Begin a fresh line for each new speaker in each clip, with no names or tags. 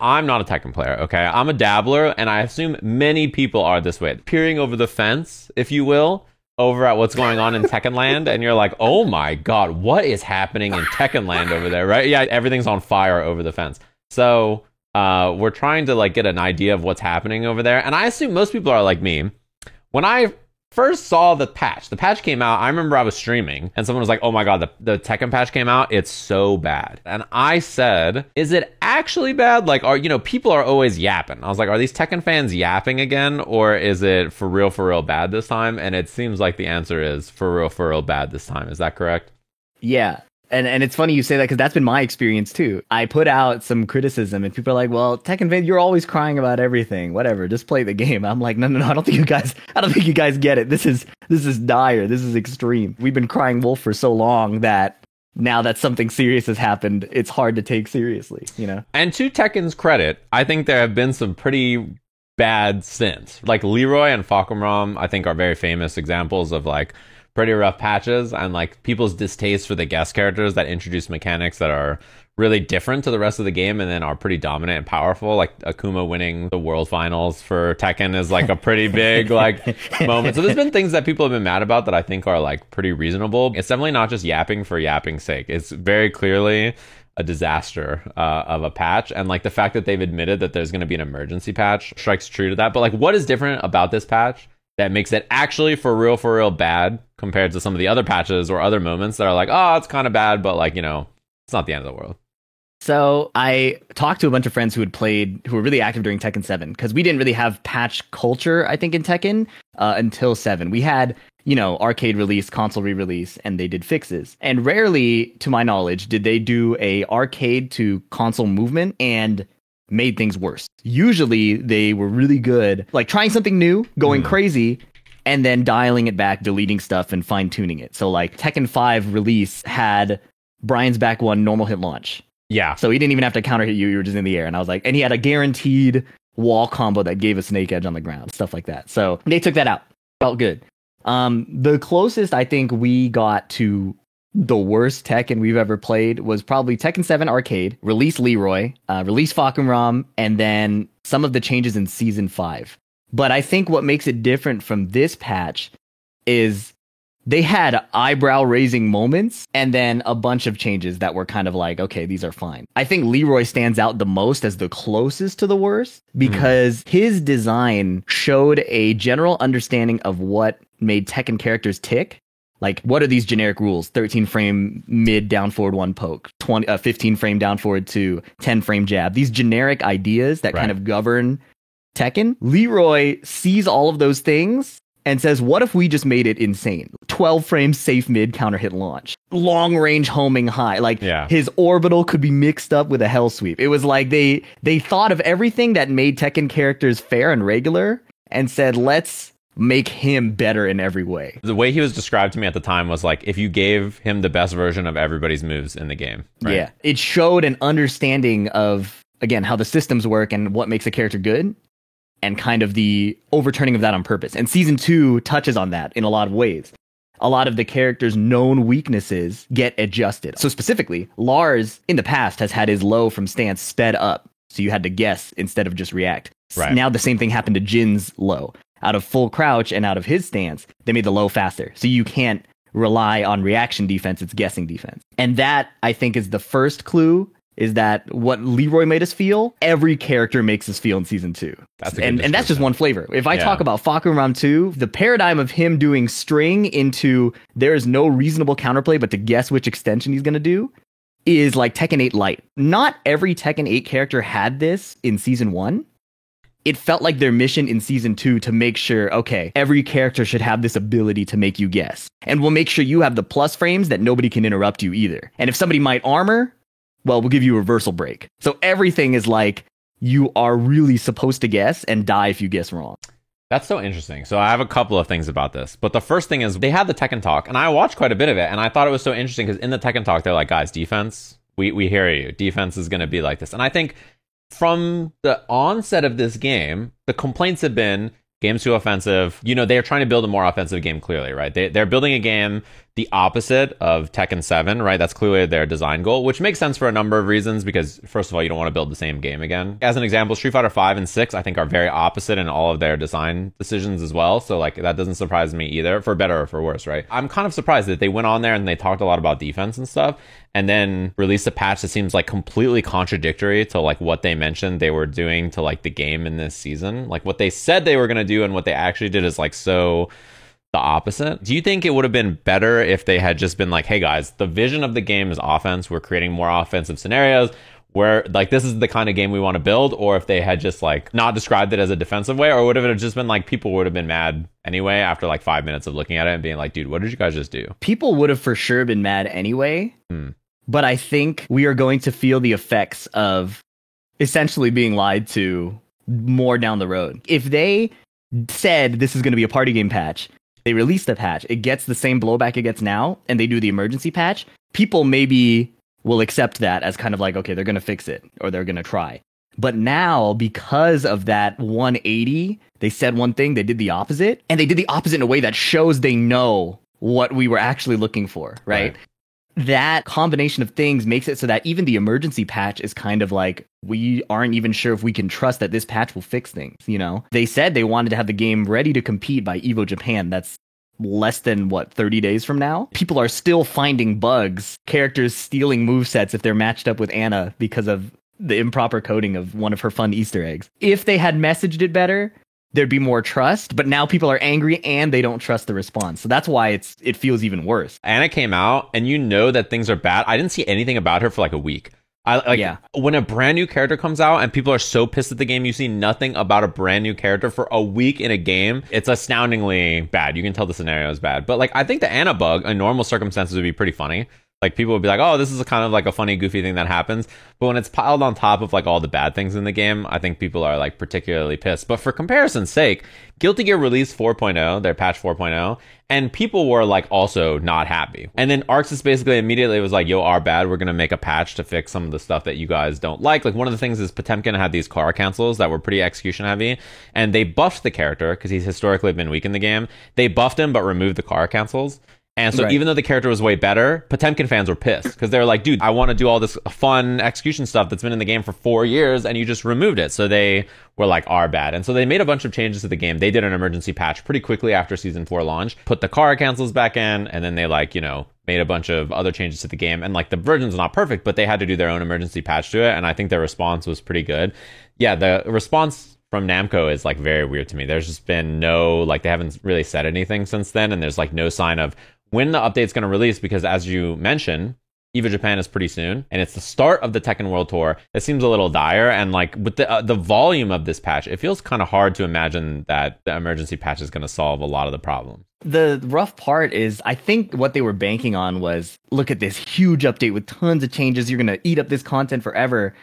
I'm not a Tekken player, okay? I'm a dabbler, and I assume many people are this way. Peering over the fence, if you will, over at what's going on in Tekken Land, and you're like, oh my god, what is happening in Tekken Land over there, right? Yeah, everything's on fire over the fence. So we're trying to like get an idea of what's happening over there, and I assume most people are like me. When I first saw the patch came out, I remember I was streaming and someone was like, oh my god, the Tekken patch came out, it's so bad. And I said, is it actually bad? Like, people are always yapping. I was like, are these Tekken fans yapping again, or is it for real bad this time? And it seems like the answer is for real bad this time. Is that correct?
Yeah. And it's funny you say that, because that's been my experience too. I put out some criticism and people are like, well, Tekken fan, you're always crying about everything. Whatever, just play the game. I'm like, no, I don't think you guys get it. This is dire. This is extreme. We've been crying wolf for so long that now that something serious has happened, it's hard to take seriously, you know?
And to Tekken's credit, I think there have been some pretty bad sins. Like Leroy and Fahkumram, I think, are very famous examples of like pretty rough patches, and like people's distaste for the guest characters that introduce mechanics that are really different to the rest of the game and then are pretty dominant and powerful. Like Akuma winning the world finals for Tekken is like a pretty big like moment. So there's been things that people have been mad about that I think are like pretty reasonable. It's definitely not just yapping for yapping's sake. It's very clearly a disaster of a patch, and like the fact that they've admitted that there's going to be an emergency patch strikes true to that. But like, what is different about this patch that makes it actually for real bad compared to some of the other patches or other moments that are like, oh, it's kind of bad, but like, it's not the end of the world?
So I talked to a bunch of friends who were really active during Tekken 7, because we didn't really have patch culture, I think, in Tekken until 7. We had, arcade release, console re-release, and they did fixes. And rarely, to my knowledge, did they do a arcade to console movement and made things worse. Usually they were really good, like trying something new, going crazy, and then dialing it back, deleting stuff, and fine-tuning it. So like Tekken 5 release had Brian's back one normal hit launch.
Yeah.
So he didn't even have to counter hit you were just in the air. And I was like, and he had a guaranteed wall combo that gave a snake edge on the ground, stuff like that. So they took that out. Felt good. The closest I think we got to the worst Tekken we've ever played was probably Tekken 7 Arcade, release Leroy, release Fahkumram, and then some of the changes in Season 5. But I think what makes it different from this patch is they had eyebrow-raising moments and then a bunch of changes that were kind of like, okay, these are fine. I think Leroy stands out the most as the closest to the worst because his design showed a general understanding of what made Tekken characters tick. Like, what are these generic rules? 13 frame mid down forward one poke, 15 frame down forward 2, 10 frame jab. These generic ideas that kind of govern Tekken. Leroy sees all of those things and says, what if we just made it insane? 12 frame safe mid counter hit launch, long range homing high. Like his orbital could be mixed up with a hell sweep. It was like they thought of everything that made Tekken characters fair and regular and said, let's make him better in every way.
The way he was described to me at the time was like if you gave him the best version of everybody's moves in the game. Right?
Yeah. It showed an understanding of, again, how the systems work and what makes a character good, and kind of the overturning of that on purpose. And Season 2 touches on that in a lot of ways. A lot of the character's known weaknesses get adjusted. So specifically, Lars in the past has had his low from stance sped up, so you had to guess instead of just react.
Right.
Now the same thing happened to Jin's low. Out of full crouch and out of his stance, they made the low faster. So you can't rely on reaction defense, it's guessing defense. And that, I think, is the first clue, is that what Leroy made us feel, every character makes us feel in Season 2. And that's just one flavor. If I talk about Fahkumram 2, the paradigm of him doing string into there is no reasonable counterplay but to guess which extension he's going to do is like Tekken 8 Lite. Not every Tekken 8 character had this in Season 1. It felt like their mission in Season 2 to make sure, okay, every character should have this ability to make you guess. And we'll make sure you have the plus frames that nobody can interrupt you either. And if somebody might armor, well, we'll give you a reversal break. So everything is like, you are really supposed to guess and die if you guess wrong.
That's so interesting. So I have a couple of things about this. But the first thing is they had the Tekken Talk, and I watched quite a bit of it, and I thought it was so interesting because in the Tekken Talk, they're like, guys, defense, we hear you. Defense is going to be like this. And I think from the onset of this game, the complaints have been game's too offensive. They're trying to build a more offensive game, clearly, right? They're building a game the opposite of Tekken 7, right? That's clearly their design goal, which makes sense for a number of reasons because, first of all, you don't want to build the same game again. As an example, Street Fighter 5 and 6, I think, are very opposite in all of their design decisions as well. So, like, that doesn't surprise me either, for better or for worse, right? I'm kind of surprised that they went on there and they talked a lot about defense and stuff, and then released a patch that seems like completely contradictory to like what they mentioned they were doing to like the game in this season. Like what they said they were going to do and what they actually did is like so the opposite. Do you think it would have been better if they had just been like, hey guys, the vision of the game is offense, we're creating more offensive scenarios, where like this is the kind of game we want to build, or if they had just like not described it as a defensive way, or would it have just been like people would have been mad anyway after like 5 minutes of looking at it and being like, dude, what did you guys just do?
People would have for sure been mad anyway, but I think we are going to feel the effects of essentially being lied to more down the road. If they said this is going to be a party game patch, they release the patch, it gets the same blowback it gets now, and they do the emergency patch, people maybe will accept that as kind of like, okay, they're going to fix it, or they're going to try. But now, because of that 180, they said one thing, they did the opposite, and they did the opposite in a way that shows they know what we were actually looking for, right? That combination of things makes it so that even the emergency patch is kind of like, we aren't even sure if we can trust that this patch will fix things, you know? They said they wanted to have the game ready to compete by EVO Japan. That's less than, 30 days from now? People are still finding bugs, characters stealing movesets if they're matched up with Anna because of the improper coding of one of her fun Easter eggs. If they had messaged it better, there'd be more trust, but now people are angry and they don't trust the response. So that's why it feels even worse.
Anna came out and you know that things are bad. I didn't see anything about her for like a week. When a brand new character comes out and people are so pissed at the game, you see nothing about a brand new character for a week in a game. It's astoundingly bad. You can tell the scenario is bad. But like, I think the Anna bug in normal circumstances would be pretty funny. Like people would be like, oh, this is a kind of like a funny, goofy thing that happens. But when it's piled on top of like all the bad things in the game, I think people are like particularly pissed. But for comparison's sake, Guilty Gear released 4.0, their patch 4.0, and people were like also not happy. And then ArcSys basically immediately was like, yo, our bad, we're going to make a patch to fix some of the stuff that you guys don't like. Like one of the things is Potemkin had these car cancels that were pretty execution heavy, and they buffed the character because he's historically been weak in the game. They buffed him but removed the car cancels. And so even though the character was way better, Potemkin fans were pissed because they were like, dude, I want to do all this fun execution stuff that's been in the game for 4 years and you just removed it. So they were like, our bad. And so they made a bunch of changes to the game. They did an emergency patch pretty quickly after season 4 launch, put the car cancels back in, and then they like, made a bunch of other changes to the game. And like the version's not perfect, but they had to do their own emergency patch to it. And I think their response was pretty good. Yeah, the response from Namco is like very weird to me. There's just been no, like they haven't really said anything since then. And there's like no sign of when the update's going to release, because as you mentioned, EVO Japan is pretty soon, and it's the start of the Tekken World Tour. It seems a little dire, and like with the volume of this patch, it feels kind of hard to imagine that the emergency patch is going to solve a lot of the problems.
The rough part is, I think what they were banking on was, look at this huge update with tons of changes, you're going to eat up this content forever,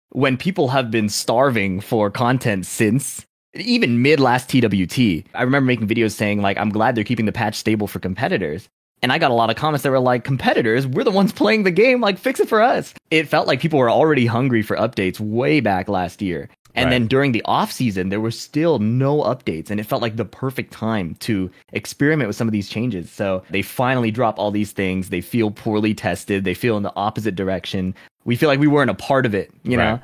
when people have been starving for content since even mid last TWT. I remember making videos saying like, I'm glad they're keeping the patch stable for competitors. And I got a lot of comments that were like, competitors, we're the ones playing the game, like fix it for us. It felt like people were already hungry for updates way back last year. And then during the off season, there were still no updates. And it felt like the perfect time to experiment with some of these changes. So they finally drop all these things. They feel poorly tested. They feel in the opposite direction. We feel like we weren't a part of it, you know?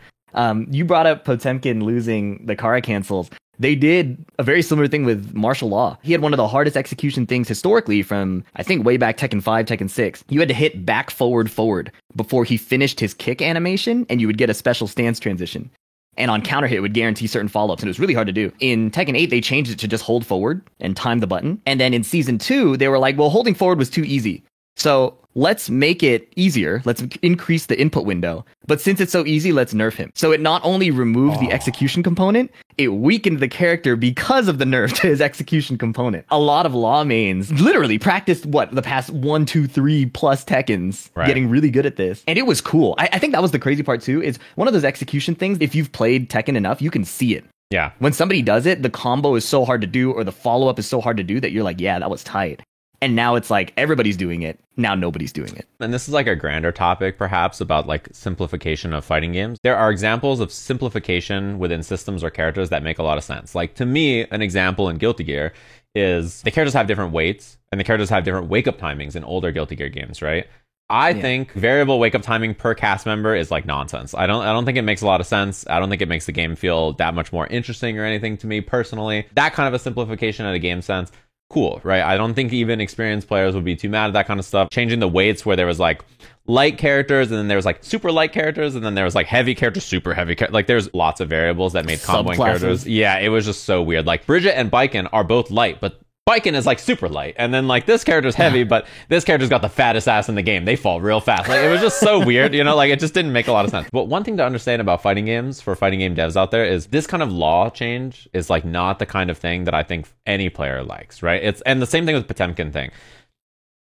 You brought up Potemkin losing the Kara cancels. They did a very similar thing with Martial Law. He had one of the hardest execution things historically from, I think, way back Tekken 5, Tekken 6. You had to hit back, forward, forward before he finished his kick animation, and you would get a special stance transition. And on counter hit, it would guarantee certain follow-ups, and it was really hard to do. In Tekken 8, they changed it to just hold forward and time the button. And then in Season 2, they were like, well, holding forward was too easy. So let's make it easier. Let's increase the input window. But since it's so easy, let's nerf him. So it not only removed the execution component, it weakened the character because of the nerf to his execution component. A lot of Law mains literally practiced the past 1, 2, 3 plus Tekkens, getting really good at this. And it was cool. I think that was the crazy part too, is one of those execution things, if you've played Tekken enough, you can see it.
Yeah.
When somebody does it, the combo is so hard to do, or the follow-up is so hard to do that you're like, yeah, that was tight. And now it's like everybody's doing it. Now nobody's doing it.
And this is like a grander topic, perhaps, about like simplification of fighting games. There are examples of simplification within systems or characters that make a lot of sense. Like to me, an example in Guilty Gear is the characters have different weights and the characters have different wake up timings in older Guilty Gear games, right? I think variable wake up timing per cast member is like nonsense. I don't think it makes a lot of sense. I don't think it makes the game feel that much more interesting or anything to me personally. That kind of a simplification in a game sense, cool, right? I don't think even experienced players would be too mad at that kind of stuff. Changing the weights where there was like light characters and then there was like super light characters and then there was like heavy characters, super heavy characters. Like there's lots of variables that made comboing characters. Yeah, it was just so weird. Like Bridget and Baiken are both light, but Baiken is like super light, and then like this character's heavy, but this character's got the fattest ass in the game. They fall real fast. Like it was just so weird, you know, like it just didn't make a lot of sense. But one thing to understand about fighting games for fighting game devs out there is this kind of law change is like not the kind of thing that I think any player likes, right? And the same thing with Potemkin thing.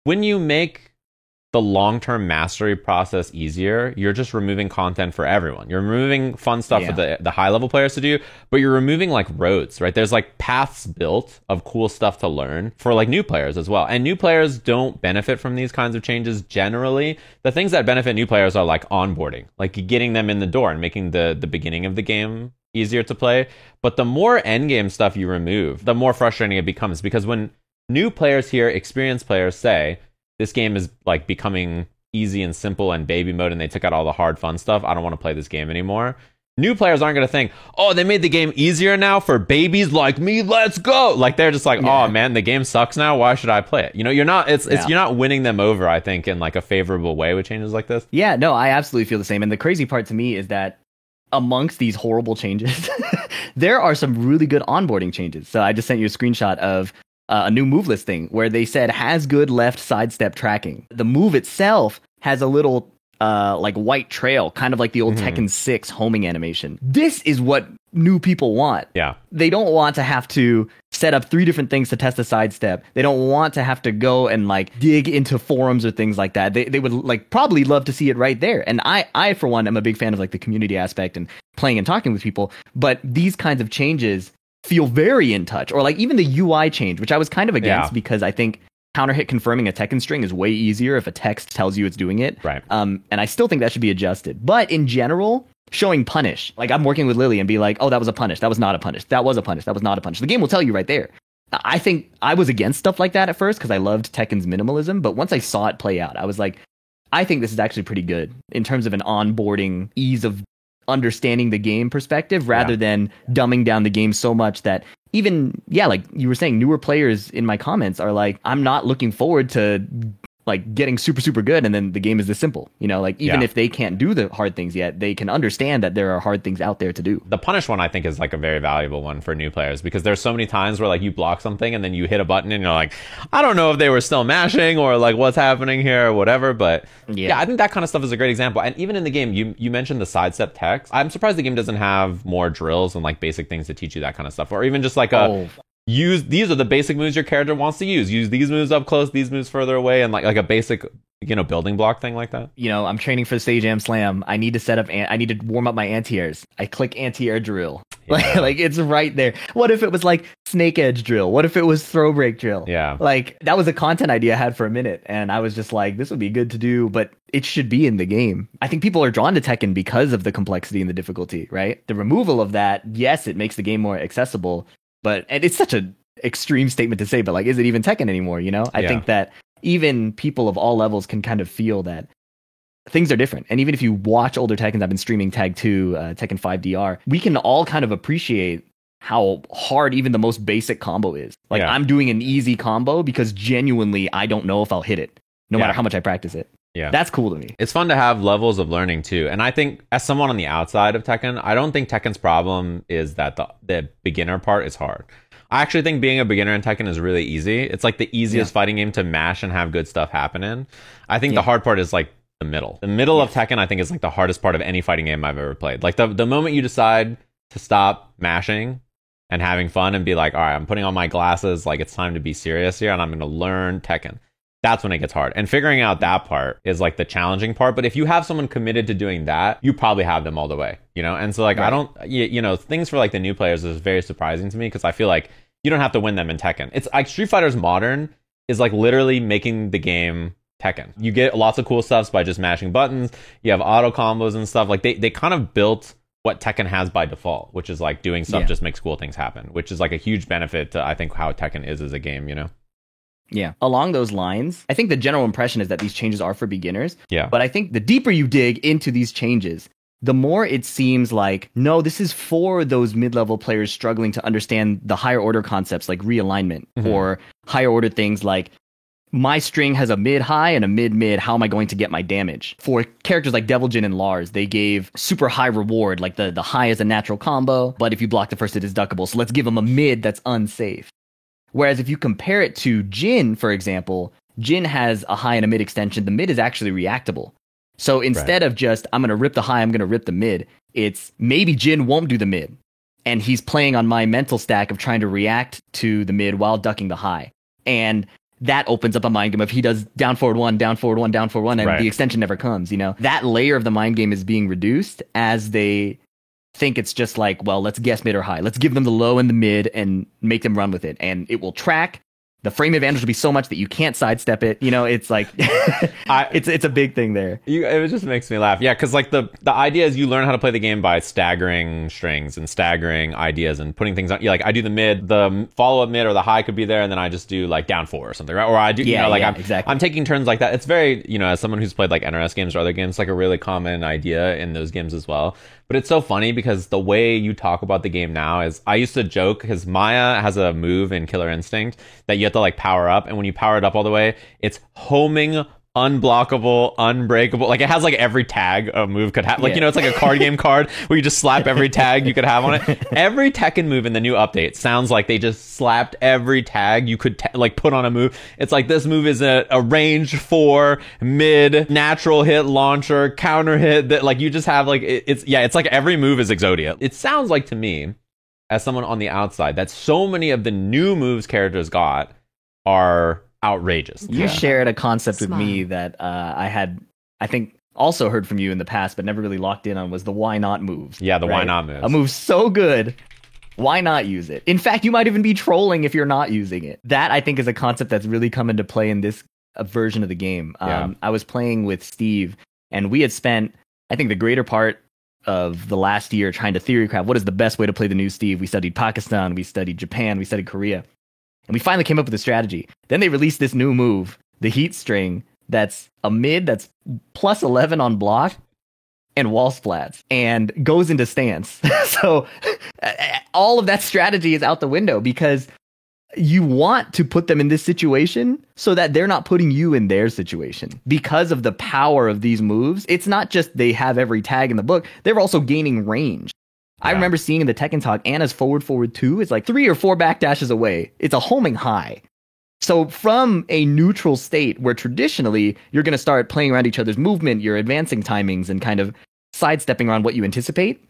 When you make the long-term mastery process easier, you're just removing content for everyone. You're removing fun stuff for the high-level players to do, but you're removing like roads, right? There's like paths built of cool stuff to learn for like new players as well. And new players don't benefit from these kinds of changes generally. The things that benefit new players are like onboarding, like getting them in the door and making the beginning of the game easier to play. But the more endgame stuff you remove, the more frustrating it becomes, because when new players hear experienced players say, this game is like becoming easy and simple and baby mode and they took out all the hard fun stuff, I don't want to play this game anymore. New players aren't going to think, oh, they made the game easier now for babies like me, let's go. Like they're just like, oh man, the game sucks now, why should I play it? You know, you're not you're not winning them over, I think, in like a favorable way with changes like this.
Yeah, no, I absolutely feel the same. And the crazy part to me is that amongst these horrible changes, there are some really good onboarding changes. So I just sent you a screenshot of a new move listing where they said has good left sidestep tracking. The move itself has a little like white trail, kind of like the old Tekken 6 homing animation. This is what new people want.
Yeah.
They don't want to have to set up 3 different things to test a sidestep. They don't want to have to go and like dig into forums or things like that. They would like probably love to see it right there. And I for one am a big fan of like the community aspect and playing and talking with people, but these kinds of changes feel very in touch. Or like even the UI change, which I was kind of against because I think counter hit confirming a Tekken string is way easier if a text tells you it's doing it.
Right.
And I still think that should be adjusted. But in general, showing punish, like I'm working with Lily and be like, oh, that was a punish, that was not a punish, that was a punish, that was not a punish. The game will tell you right there. I think I was against stuff like that at first because I loved Tekken's minimalism, but once I saw it play out, I was like, I think this is actually pretty good in terms of an onboarding ease of understanding the game perspective rather than dumbing down the game so much that even, like you were saying, newer players in my comments are like, I'm not looking forward to like getting super, super good. And then the game is this simple, you know, like even if they can't do the hard things yet, they can understand that there are hard things out there to do.
The punish one, I think, is like a very valuable one for new players because there's so many times where like you block something and then you hit a button and you're like, I don't know if they were still mashing or like what's happening here or whatever. But yeah, I think that kind of stuff is a great example. And even in the game, you mentioned the sidestep text. I'm surprised the game doesn't have more drills and like basic things to teach you that kind of stuff, or even just like these are the basic moves your character wants to use. Use these moves up close, these moves further away, and like a basic, you know, building block thing like that.
You know, I'm training for the Stage Am Slam. I need to set up, I need to warm up my anti-airs. I click anti-air drill. Like it's right there. What if it was like snake edge drill? What if it was throw break drill?
Yeah.
Like that was a content idea I had for a minute, and I was just like, this would be good to do, but it should be in the game. I think people are drawn to Tekken because of the complexity and the difficulty, right? The removal of that, yes, it makes the game more accessible, and it's such a extreme statement to say, but like, is it even Tekken anymore? You know, I think that even people of all levels can kind of feel that things are different. And even if you watch older Tekkens, I've been streaming Tag 2, Tekken 5 DR, we can all kind of appreciate how hard even the most basic combo is. Like I'm doing an easy combo because genuinely I don't know if I'll hit it, no matter how much I practice it. Yeah. That's cool to me.
It's fun to have levels of learning too. And I think as someone on the outside of Tekken, I don't think Tekken's problem is that the beginner part is hard. I actually think being a beginner in Tekken is really easy. It's like the easiest fighting game to mash and have good stuff happen in. I think the hard part is like the middle. The middle of Tekken, I think, is like the hardest part of any fighting game I've ever played. Like the moment you decide to stop mashing and having fun and be like, all right, I'm putting on my glasses, like it's time to be serious here and I'm going to learn Tekken. That's when it gets hard. And figuring out that part is like the challenging part. But if you have someone committed to doing that, you probably have them all the way, you know? And so like, I don't, you know, things for like the new players is very surprising to me because I feel like you don't have to win them in Tekken. It's like Street Fighter's Modern is like literally making the game Tekken. You get lots of cool stuff by just mashing buttons. You have auto combos and stuff. Like they kind of built what Tekken has by default, which is like doing stuff just makes cool things happen, which is like a huge benefit to, I think, how Tekken is as a game, you know?
Yeah. Along those lines, I think the general impression is that these changes are for beginners.
Yeah.
But I think the deeper you dig into these changes, the more it seems like, no, this is for those mid-level players struggling to understand the higher order concepts like realignment or higher order things like my string has a mid-high and a mid-mid. How am I going to get my damage? For characters like Deviljin and Lars, they gave super high reward, like the high is a natural combo, but if you block the first, it is duckable. So let's give them a mid that's unsafe. Whereas if you compare it to Jin, for example, Jin has a high and a mid extension. The mid is actually reactable. So instead of just, I'm going to rip the high, I'm going to rip the mid, it's maybe Jin won't do the mid. And he's playing on my mental stack of trying to react to the mid while ducking the high. And that opens up a mind game of he does down forward one, down forward one, down forward one, and the extension never comes, you know? That layer of the mind game is being reduced as they think it's just like, well, let's guess mid or high. Let's give them the low and the mid and make them run with it. And it will track. The frame advantage will be so much that you can't sidestep it. You know, it's like, it's a big thing there.
It just makes me laugh. Yeah, because like the idea is you learn how to play the game by staggering strings and staggering ideas and putting things on. Like I do the mid, the follow-up mid or the high could be there, and then I just do like down 4 or something, right? Or I do, I'm taking turns like that. It's very, as someone who's played like NRS games or other games, like a really common idea in those games as well. But it's so funny because the way you talk about the game now is, I used to joke because Maya has a move in Killer Instinct that you have to like power up, and when you power it up all the way, it's homing, unblockable, unbreakable. Like it has like every tag a move could have. Like, it's like a card game card where you just slap every tag you could have on it. Every Tekken move in the new update sounds like they just slapped every tag you could like put on a move. It's like this move is a range 4 mid natural hit launcher counter hit that like you just have like it's like every move is Exodia. It sounds like to me, as someone on the outside, that so many of the new moves characters got are outrageous.
You shared a concept with me that I think also heard from you in the past, but never really locked in on, was the why not moves.
Yeah, the why not moves.
A move so good, why not use it? In fact, you might even be trolling if you're not using it. That, I think, is a concept that's really come into play in this version of the game. I was playing with Steve, and we had spent, I think, the greater part of the last year trying to theorycraft what is the best way to play the new Steve. We studied Pakistan, we studied Japan, we studied Korea. And we finally came up with a strategy. Then they released this new move, the Heat String, that's a mid that's plus 11 on block and wall splats and goes into stance. So all of that strategy is out the window because you want to put them in this situation so that they're not putting you in their situation. Because of the power of these moves, it's not just they have every tag in the book, they're also gaining range. I remember seeing in the Tekken Talk, Anna's forward 2 is like 3 or 4 backdashes away. It's a homing high. So from a neutral state where traditionally you're going to start playing around each other's movement, your advancing timings, and kind of sidestepping around what you anticipate,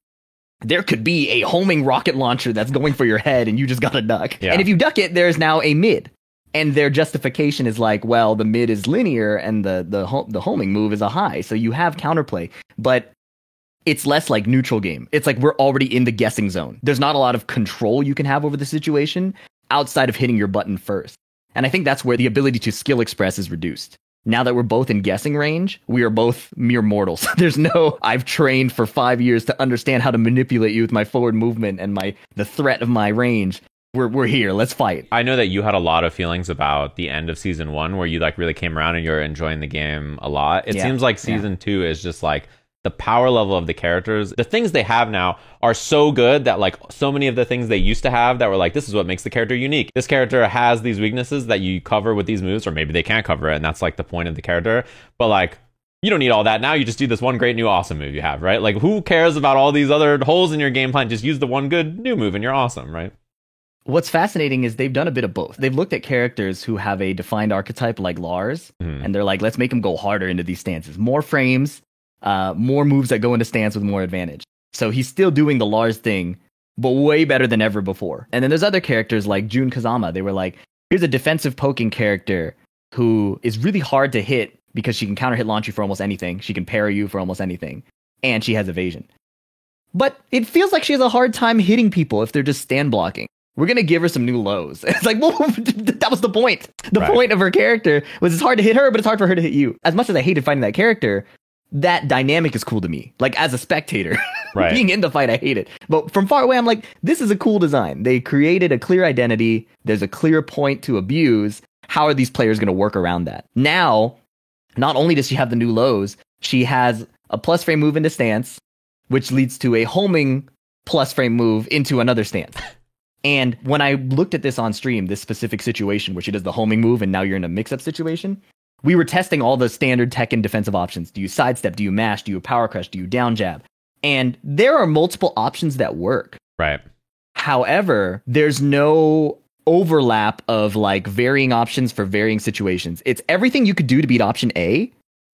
there could be a homing rocket launcher that's going for your head and you just got to duck. Yeah. And if you duck it, there's now a mid. And their justification is like, well, the mid is linear and the homing move is a high. So you have counterplay. But it's less like neutral game. It's like we're already in the guessing zone. There's not a lot of control you can have over the situation outside of hitting your button first. And I think that's where the ability to skill express is reduced. Now that we're both in guessing range, we are both mere mortals. There's no, I've trained for 5 years to understand how to manipulate you with my forward movement and the threat of my range. We're here. Let's fight.
I know that you had a lot of feelings about the end of season 1 where you like really came around and you're enjoying the game a lot. It seems like season 2 is just like the power level of the characters. The things they have now are so good that like so many of the things they used to have that were like, this is what makes the character unique. This character has these weaknesses that you cover with these moves, or maybe they can't cover it, and that's like the point of the character. But like, you don't need all that now. You just do this one great new awesome move you have, right? Like, who cares about all these other holes in your game plan? Just use the one good new move and you're awesome, right?
What's fascinating is they've done a bit of both. They've looked at characters who have a defined archetype like Lars, and they're like, let's make him go harder into these stances. More frames, more moves that go into stance with more advantage. So he's still doing the Lars thing, but way better than ever before. And then there's other characters like Jun Kazama. They were like, here's a defensive poking character who is really hard to hit because she can counter hit launch you for almost anything. She can parry you for almost anything. And she has evasion. But it feels like she has a hard time hitting people if they're just stand blocking. We're going to give her some new lows. It's like, well, that was the point. The point of her character was it's hard to hit her, but it's hard for her to hit you. As much as I hated fighting that character, that dynamic is cool to me. Like, as a spectator,
Right.
Being in the fight, I hate it. But from far away, I'm like, this is a cool design. They created a clear identity. There's a clear point to abuse. How are these players going to work around that? Now, not only does she have the new lows, she has a plus frame move into stance, which leads to a homing plus frame move into another stance. And when I looked at this on stream, this specific situation where she does the homing move and now you're in a mix-up situation, we were testing all the standard Tekken defensive options. Do you sidestep? Do you mash? Do you power crush? Do you down jab? And there are multiple options that work.
Right.
However, there's no overlap of like varying options for varying situations. It's everything you could do to beat option A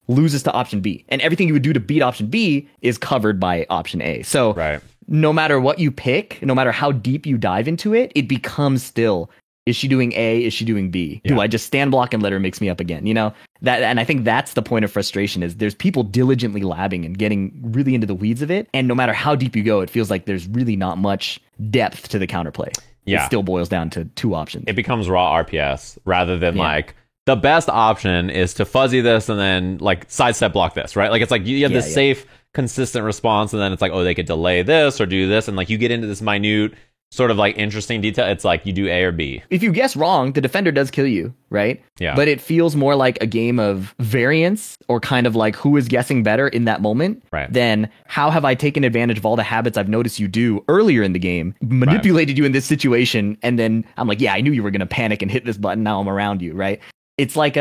loses to option B. And everything you would do to beat option B is covered by option A. So
Right.
no matter what you pick, no matter how deep you dive into it, it becomes still, is she doing A? Is she doing B?
Yeah.
Do I just stand block and let her mix me up again? You know, that, and I think that's the point of frustration is there's people diligently labbing and getting really into the weeds of it. And no matter how deep you go, it feels like there's really not much depth to the counterplay.
Yeah.
It still boils down to two options.
It becomes raw RPS rather than
Yeah.
like the best option is to fuzzy this and then like sidestep block this, right? Like it's like you have this safe, consistent response, and then it's like, oh, they could delay this or do this, and like you get into this minute sort of like interesting detail. It's like you do A or B.
If you guess wrong, the defender does kill you, right?
Yeah.
But it feels more like a game of variance or kind of like who is guessing better in that moment
Right.
than how have I taken advantage of all the habits I've noticed you do earlier in the game, manipulated you in this situation, and then I'm like, yeah, I knew you were going to panic and hit this button. Now I'm around you, right? It's like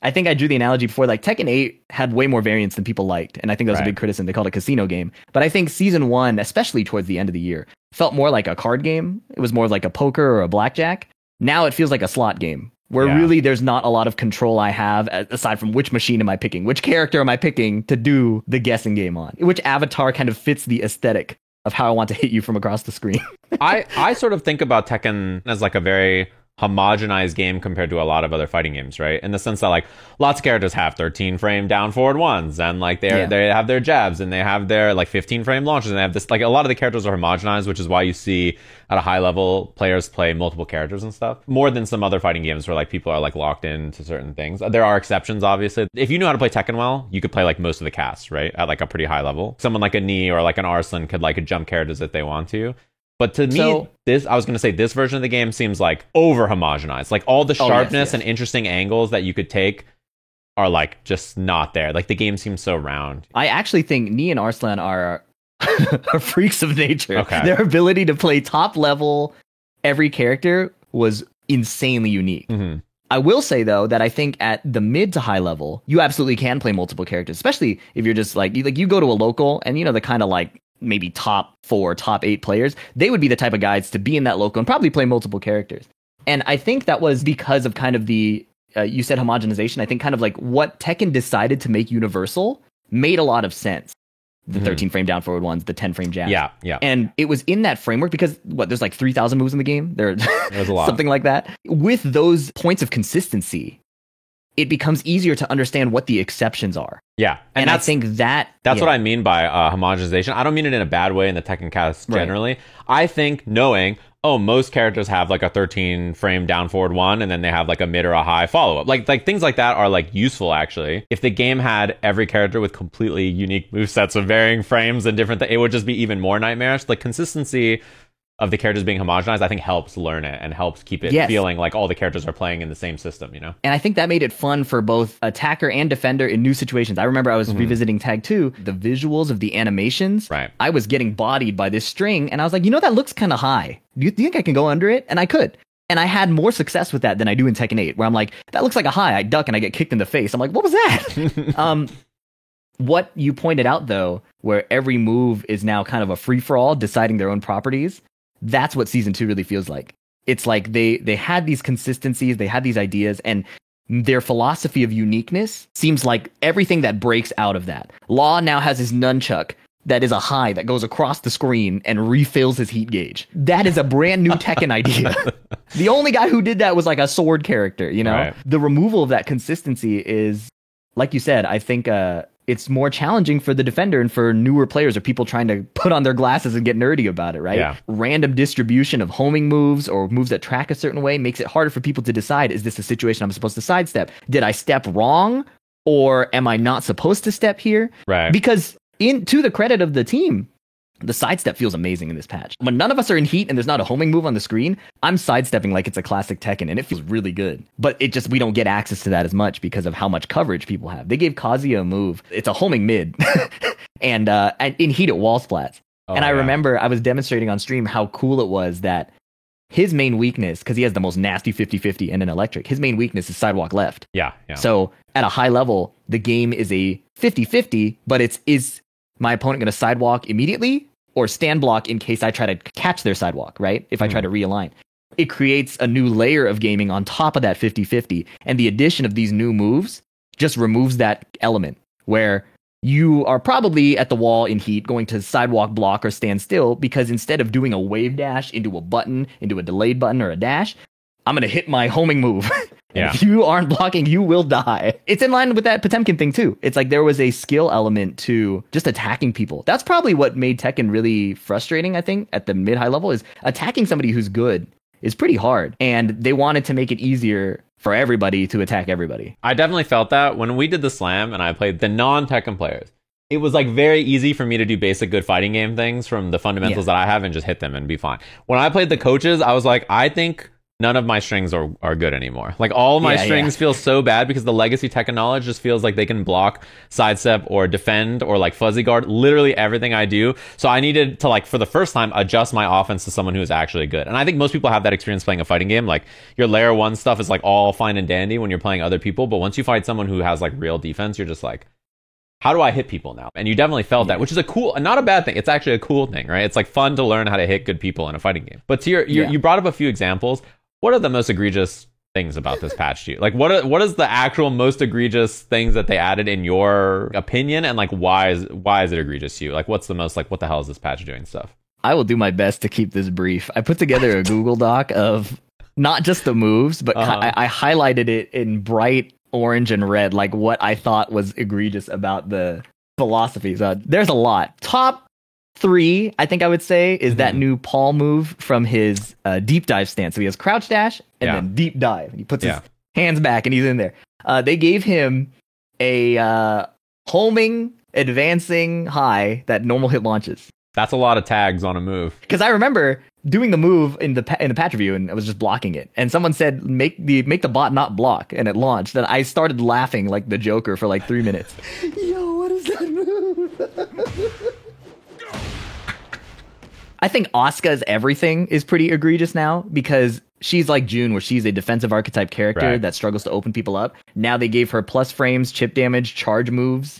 I think I drew the analogy before, like Tekken 8 had way more variance than people liked. And I think that was a
Right.
big criticism. They called it a casino game. But I think season 1, especially towards the end of the year, felt more like a card game. It was more like a poker or a blackjack. Now it feels like a slot game where
Yeah.
really there's not a lot of control I have aside from which machine am I picking, which character am I picking to do the guessing game on, which avatar kind of fits the aesthetic of how I want to hit you from across the screen.
I sort of think about Tekken as like a very homogenized game compared to a lot of other fighting games, right? In the sense that like lots of characters have 13 frame down forward ones, and like they have their jabs, and they have their like 15 frame launches, and they have this, like a lot of the characters are homogenized, which is why you see at a high level players play multiple characters and stuff more than some other fighting games where like people are like locked into certain things. There are exceptions, obviously. If you know how to play Tekken well, you could play like most of the cast, right, at like a pretty high level. Someone like a Knee or like an Arslan could like jump characters if they want to. But to me, I was going to say this version of the game seems like over homogenized. Like all the sharpness and interesting angles that you could take are like just not there. Like the game seems so round.
I actually think Knee and Arslan are freaks of nature.
Okay.
Their ability to play top level every character was insanely unique.
Mm-hmm.
I will say though that I think at the mid to high level, you absolutely can play multiple characters, especially if you're just like you go to a local and you know the kind of like maybe top 4, top 8 players, they would be the type of guys to be in that local and probably play multiple characters. And I think that was because of kind of the, you said homogenization, I think kind of like what Tekken decided to make universal made a lot of sense. The 13 frame down forward ones, the 10 frame jabs.
Yeah, yeah.
And it was in that framework because there's like 3,000 moves in the game. There's
a lot.
Something like that. With those points of consistency, it becomes easier to understand what the exceptions are.
Yeah.
And I think that's
what I mean by homogenization. I don't mean it in a bad way in the Tekken cast generally. Right. I think knowing, most characters have like a 13 frame down forward one, and then they have like a mid or a high follow up. Like things like that are like useful actually. If the game had every character with completely unique movesets of varying frames and different it would just be even more nightmarish. Like consistency of the characters being homogenized, I think helps learn it and helps keep it feeling like all the characters are playing in the same system, you know?
And I think that made it fun for both attacker and defender in new situations. I remember I was revisiting Tag 2, the visuals of the animations.
Right.
I was getting bodied by this string, and I was like, that looks kind of high. Do you think I can go under it? And I could. And I had more success with that than I do in Tekken 8, where I'm like, that looks like a high. I duck and I get kicked in the face. I'm like, what was that? What you pointed out, though, where every move is now kind of a free-for-all, deciding their own properties, that's what season 2 really feels like. It's like they had these consistencies, they had these ideas, and their philosophy of uniqueness seems like everything that breaks out of that. Law now has his nunchuck that is a high that goes across the screen and refills his heat gauge. That is a brand new Tekken idea. The only guy who did that was like a sword character, you know?
Right.
The removal of that consistency is, like you said, I think it's more challenging for the defender and for newer players or people trying to put on their glasses and get nerdy about it, right?
Yeah.
Random distribution of homing moves or moves that track a certain way makes it harder for people to decide, is this a situation I'm supposed to sidestep? Did I step wrong? Or am I not supposed to step here?
Right.
Because to the credit of the team, The sidestep feels amazing in this patch. When none of us are in heat and there's not a homing move on the screen, I'm sidestepping like it's a classic Tekken, and it feels really good. But we don't get access to that as much because of how much coverage people have. They gave Kazuya a move. It's a homing mid. and in heat at wall splats. And I remember I was demonstrating on stream how cool it was that his main weakness, because he has the most nasty 50-50 and an electric, his main weakness is sidewalk left.
Yeah.
So at a high level, the game is a 50-50, but is my opponent going to sidewalk immediately or stand block in case I try to catch their sidewalk, right? If I try to realign. It creates a new layer of gaming on top of that 50-50. And the addition of these new moves just removes that element where you are probably at the wall in heat going to sidewalk block or stand still, because instead of doing a wave dash into a button, into a delayed button or a dash, I'm going to hit my homing move.
Yeah.
If you aren't blocking, you will die. It's in line with that Potemkin thing too. It's like there was a skill element to just attacking people. That's probably what made Tekken really frustrating, I think, at the mid-high level, is attacking somebody who's good is pretty hard. And they wanted to make it easier for everybody to attack everybody.
I definitely felt that when we did the slam and I played the non-Tekken players. It was like very easy for me to do basic good fighting game things from the fundamentals that I have and just hit them and be fine. When I played the coaches, I was like, I think none of my strings are good anymore. Like all my strings feel so bad because the legacy Tekken knowledge just feels like they can block, sidestep, or defend, or like fuzzy guard literally everything I do. So I needed to, like, for the first time, adjust my offense to someone who is actually good. And I think most people have that experience playing a fighting game. Like your layer 1 stuff is like all fine and dandy when you're playing other people, but once you fight someone who has like real defense, you're just like, how do I hit people now? And you definitely felt that, which is a cool, not a bad thing. It's actually a cool thing, right? It's like fun to learn how to hit good people in a fighting game. But to you brought up a few examples. What are the most egregious things about this patch to you? Like, what is the actual most egregious things that they added in your opinion? And like, why is it egregious to you? Like, what's the most, like, what the hell is this patch doing stuff?
I will do my best to keep this brief. I put together a Google Doc of not just the moves, but I highlighted it in bright orange and red, like what I thought was egregious about the philosophies. There's a lot. Top 3, I think I would say, is that new Paul move from his deep dive stance. So he has crouch dash and then deep dive. He puts his hands back and he's in there. They gave him a homing, advancing high that normal hit launches.
That's a lot of tags on a move.
Because I remember doing the move in the patch review and I was just blocking it. And someone said, make the bot not block. And it launched. And I started laughing like the Joker for like 3 minutes. Yo, what is that move? I think Asuka's everything is pretty egregious now because she's like June, where she's a defensive archetype character that struggles to open people up. Now they gave her plus frames, chip damage, charge moves,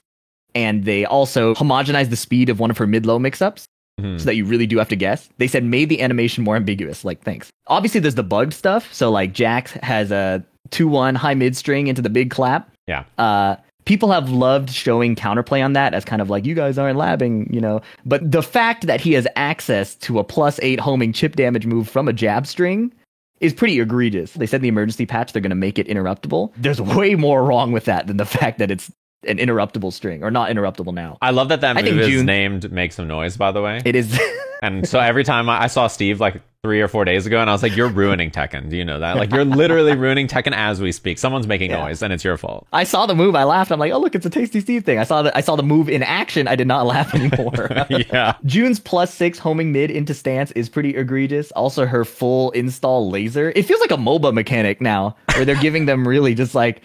and they also homogenized the speed of one of her mid-low mix-ups so that you really do have to guess. They said made the animation more ambiguous. Like, thanks. Obviously, there's the bugged stuff. So like Jax has a 2-1 high mid string into the big clap.
Yeah.
People have loved showing counterplay on that as kind of like, you guys aren't labbing, you know. But the fact that he has access to a +8 homing chip damage move from a jab string is pretty egregious. They said in the emergency patch they're going to make it interruptible. There's way more wrong with that than the fact that it's an interruptible string, or not interruptible now.
I love that move is named Make Some Noise, by the way.
It is.
And so every time I saw Steve like 3 or 4 days ago, and I was like, you're ruining Tekken. Do you know that? Like, you're literally ruining Tekken as we speak. Someone's making noise, and it's your fault.
I saw the move. I laughed. I'm like, oh, look, it's a Tasty Steve thing. I saw the move in action. I did not laugh anymore.
Yeah.
June's +6 homing mid into stance is pretty egregious. Also, her full install laser. It feels like a MOBA mechanic now, where they're giving them really just like,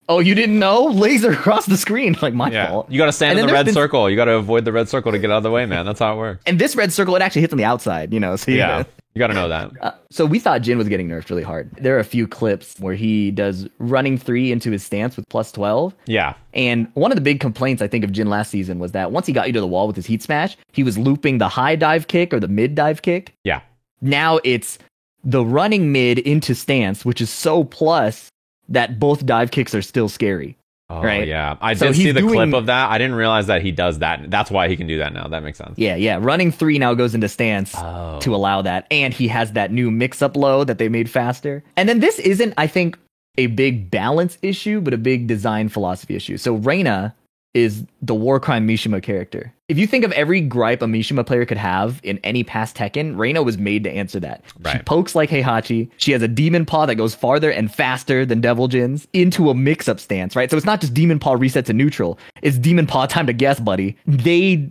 oh, you didn't know? Laser across the screen. Like, my fault.
You got to stand in the red circle. You got to avoid the red circle to get out of the way, man. That's how it works.
And this red circle, it actually hits on the outside, you know? So
you got to know that.
So we thought Jin was getting nerfed really hard. There are a few clips where he does running 3 into his stance with +12.
Yeah.
And one of the big complaints, I think, of Jin last season was that once he got you to the wall with his heat smash, he was looping the high dive kick or the mid dive kick.
Yeah.
Now it's the running mid into stance, which is so plus that both dive kicks are still scary.
Oh,
right?
Yeah. I did see the clip of that. I didn't realize that he does that. That's why he can do that now. That makes sense.
Yeah. Running 3 now goes into stance to allow that. And he has that new mix-up low that they made faster. And then this isn't, I think, a big balance issue, but a big design philosophy issue. So Reina is the Warcrime Mishima character. If you think of every gripe a Mishima player could have in any past Tekken, Reina was made to answer that.
Right.
She pokes like Heihachi. She has a Demon Paw that goes farther and faster than Devil Jin's into a mix-up stance, right? So it's not just Demon Paw reset to neutral. It's Demon Paw time to guess, buddy. They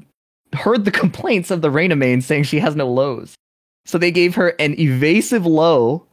heard the complaints of the Reina main saying she has no lows. So they gave her an evasive low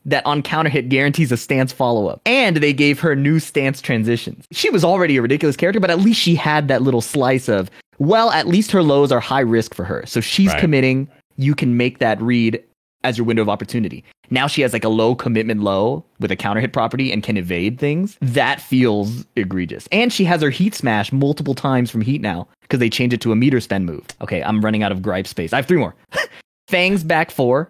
that on counter hit guarantees a stance follow-up. And they gave her new stance transitions. She was already a ridiculous character, but at least she had that little slice of, well, at least her lows are high risk for her. So she's committing. You can make that read as your window of opportunity. Now she has like a low commitment low with a counter hit property and can evade things. That feels egregious. And she has her heat smash multiple times from heat now because they changed it to a meter spend move. Okay, I'm running out of gripe space. I have 3 more. Fang's back 4.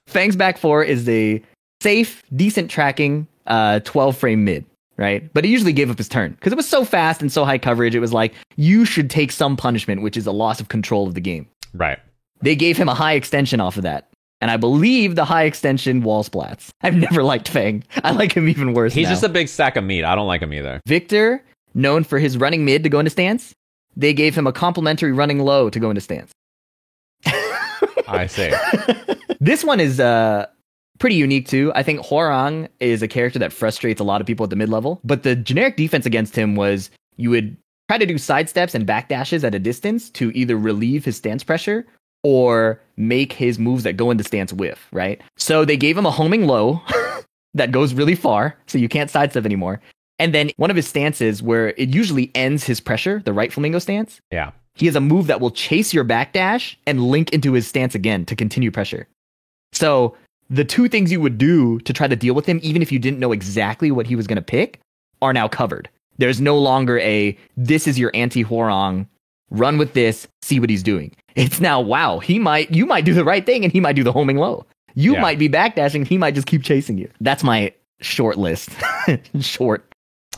Fang's back 4 is a safe, decent tracking 12 frame mid, right? But he usually gave up his turn because it was so fast and so high coverage. It was like, you should take some punishment, which is a loss of control of the game.
Right.
They gave him a high extension off of that. And I believe the high extension wall splats. I've never liked Fang. I like him even worse.
He's
now.
just a big sack of meat. I don't like him either.
Victor, known for his running mid to go into stance, they gave him a complimentary running low to go into stance.
I see.
This one is pretty unique too. I think Hwoarang is a character that frustrates a lot of people at the mid level, but the generic defense against him was you would try to do sidesteps and backdashes at a distance to either relieve his stance pressure or make his moves that go into stance whiff, right? So they gave him a homing low that goes really far, so you can't sidestep anymore. And then one of his stances where it usually ends his pressure, the right flamingo stance.
Yeah.
He has a move that will chase your backdash and link into his stance again to continue pressure. So the 2 things you would do to try to deal with him, even if you didn't know exactly what he was going to pick, are now covered. There's no longer this is your anti-Hwoarang, run with this, see what he's doing. It's now, wow, you might do the right thing and he might do the homing low. You might be backdashing, he might just keep chasing you. That's my short list. Short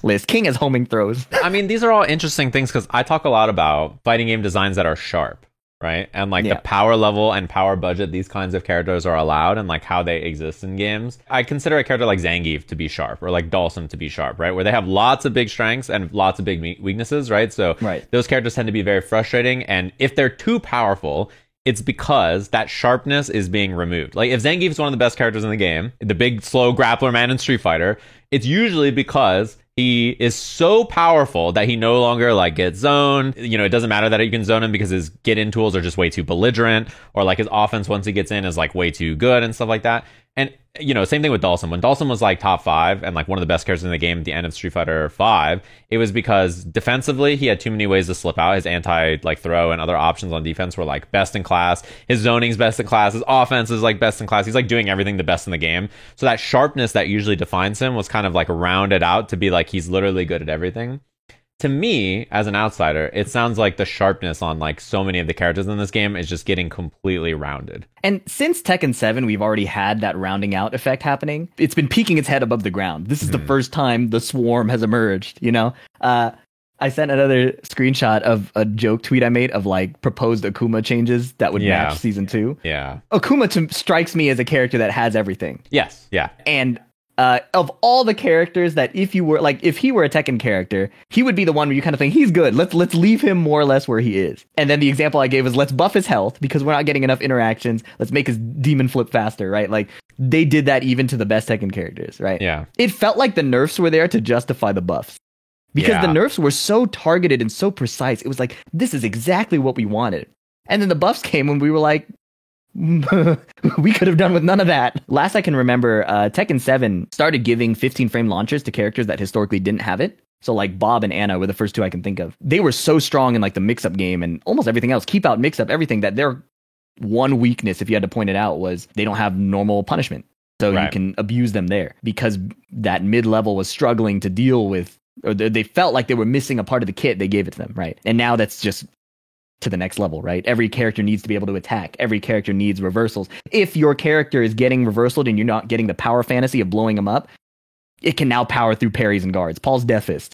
list. King has homing throws.
I mean, these are all interesting things because I talk a lot about fighting game designs that are sharp, right? And like the power level and power budget these kinds of characters are allowed and like how they exist in games. I consider a character like Zangief to be sharp or like Dhalsim to be sharp, right? Where they have lots of big strengths and lots of big weaknesses, right? So those characters tend to be very frustrating. And if they're too powerful, it's because that sharpness is being removed. Like if Zangief is one of the best characters in the game, the big slow grappler man in Street Fighter, it's usually because he is so powerful that he no longer like gets zoned. You know, it doesn't matter that you can zone him because his get in tools are just way too belligerent, or like his offense once he gets in is like way too good and stuff like that. And you know, same thing with Dhalsim. When Dhalsim was like top 5 and like one of the best characters in the game at the end of Street Fighter 5, it was because defensively he had too many ways to slip out. His anti like throw and other options on defense were like best in class. His zoning's best in class. His offense is like best in class. He's like doing everything the best in the game. So that sharpness that usually defines him was kind of like rounded out to be like he's literally good at everything. To me, as an outsider, it sounds like the sharpness on like so many of the characters in this game is just getting completely rounded.
And since Tekken 7, we've already had that rounding out effect happening. It's been peeking its head above the ground. This is the first time the swarm has emerged, you know? I sent another screenshot of a joke tweet I made of like proposed Akuma changes that would match season 2.
Yeah.
Akuma strikes me as a character that has everything.
Yes. Yeah.
And of all the characters that if he were a Tekken character, he would be the one where you kind of think he's good. Let's leave him more or less where he is. And then the example I gave was let's buff his health because we're not getting enough interactions. Let's make his demon flip faster, right? Like they did that even to the best Tekken characters, right?
Yeah.
It felt like the nerfs were there to justify the buffs. Because the nerfs were so targeted and so precise. It was like, this is exactly what we wanted. And then the buffs came when we were like, we could have done with none of that. Last I can remember, Tekken 7 started giving 15 frame launchers to characters that historically didn't have it. So like Bob and Anna were the first 2 I can think of. They were so strong in like the mix-up game and almost everything else, keep out, mix-up, everything, that their one weakness, if you had to point it out, was they don't have normal punishment. So you can abuse them there because that mid-level was struggling to deal with, or they felt like they were missing a part of the kit they gave it to them, right? And now that's just to the next level, right? Every character needs to be able to attack. Every character needs reversals. If your character is getting reversaled and you're not getting the power fantasy of blowing them up, it can now power through parries and guards. Paul's Death Fist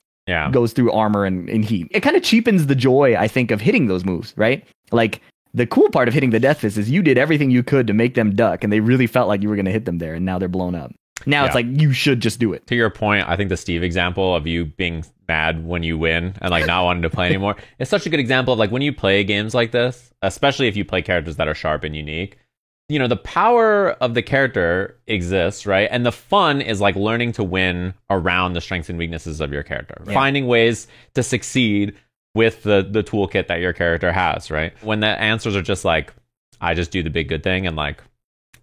goes through armor and heat. It kind of cheapens the joy, I think, of hitting those moves, right? Like, the cool part of hitting the Death Fist is you did everything you could to make them duck, and they really felt like you were going to hit them there, and now they're blown up. Now it's like, you should just do it.
To your point, I think the Steve example of you being mad when you win and like not wanting to play anymore is such a good example of like when you play games like this, especially if you play characters that are sharp and unique, you know, the power of the character exists, right? And the fun is like learning to win around the strengths and weaknesses of your character, finding ways to succeed with the toolkit that your character has, right? When the answers are just like, I just do the big good thing and like,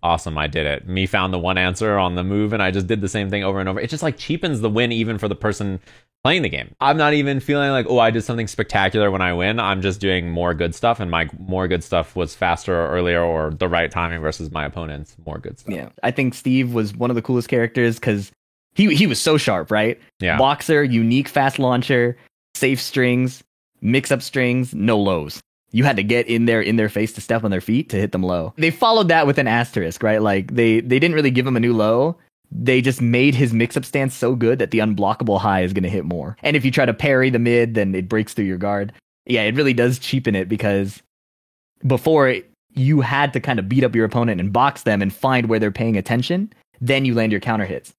awesome, I did it. Me found the one answer on the move and I just did the same thing over and over. It just like cheapens the win even for the person playing the game. I'm not even feeling like, oh, I did something spectacular when I win. I'm just doing more good stuff, and my more good stuff was faster or earlier or the right timing versus my opponent's more good stuff.
Yeah, I think Steve was one of the coolest characters because he was so sharp, right?
Yeah.
Boxer, unique fast launcher, safe strings, mix up strings, no lows. You had to get in their face to step on their feet to hit them low. They followed that with an asterisk, right? Like they didn't really give him a new low. They just made his mix-up stance so good that the unblockable high is going to hit more. And if you try to parry the mid, then it breaks through your guard. Yeah, it really does cheapen it because before you had to kind of beat up your opponent and box them and find where they're paying attention. Then you land your counter hits.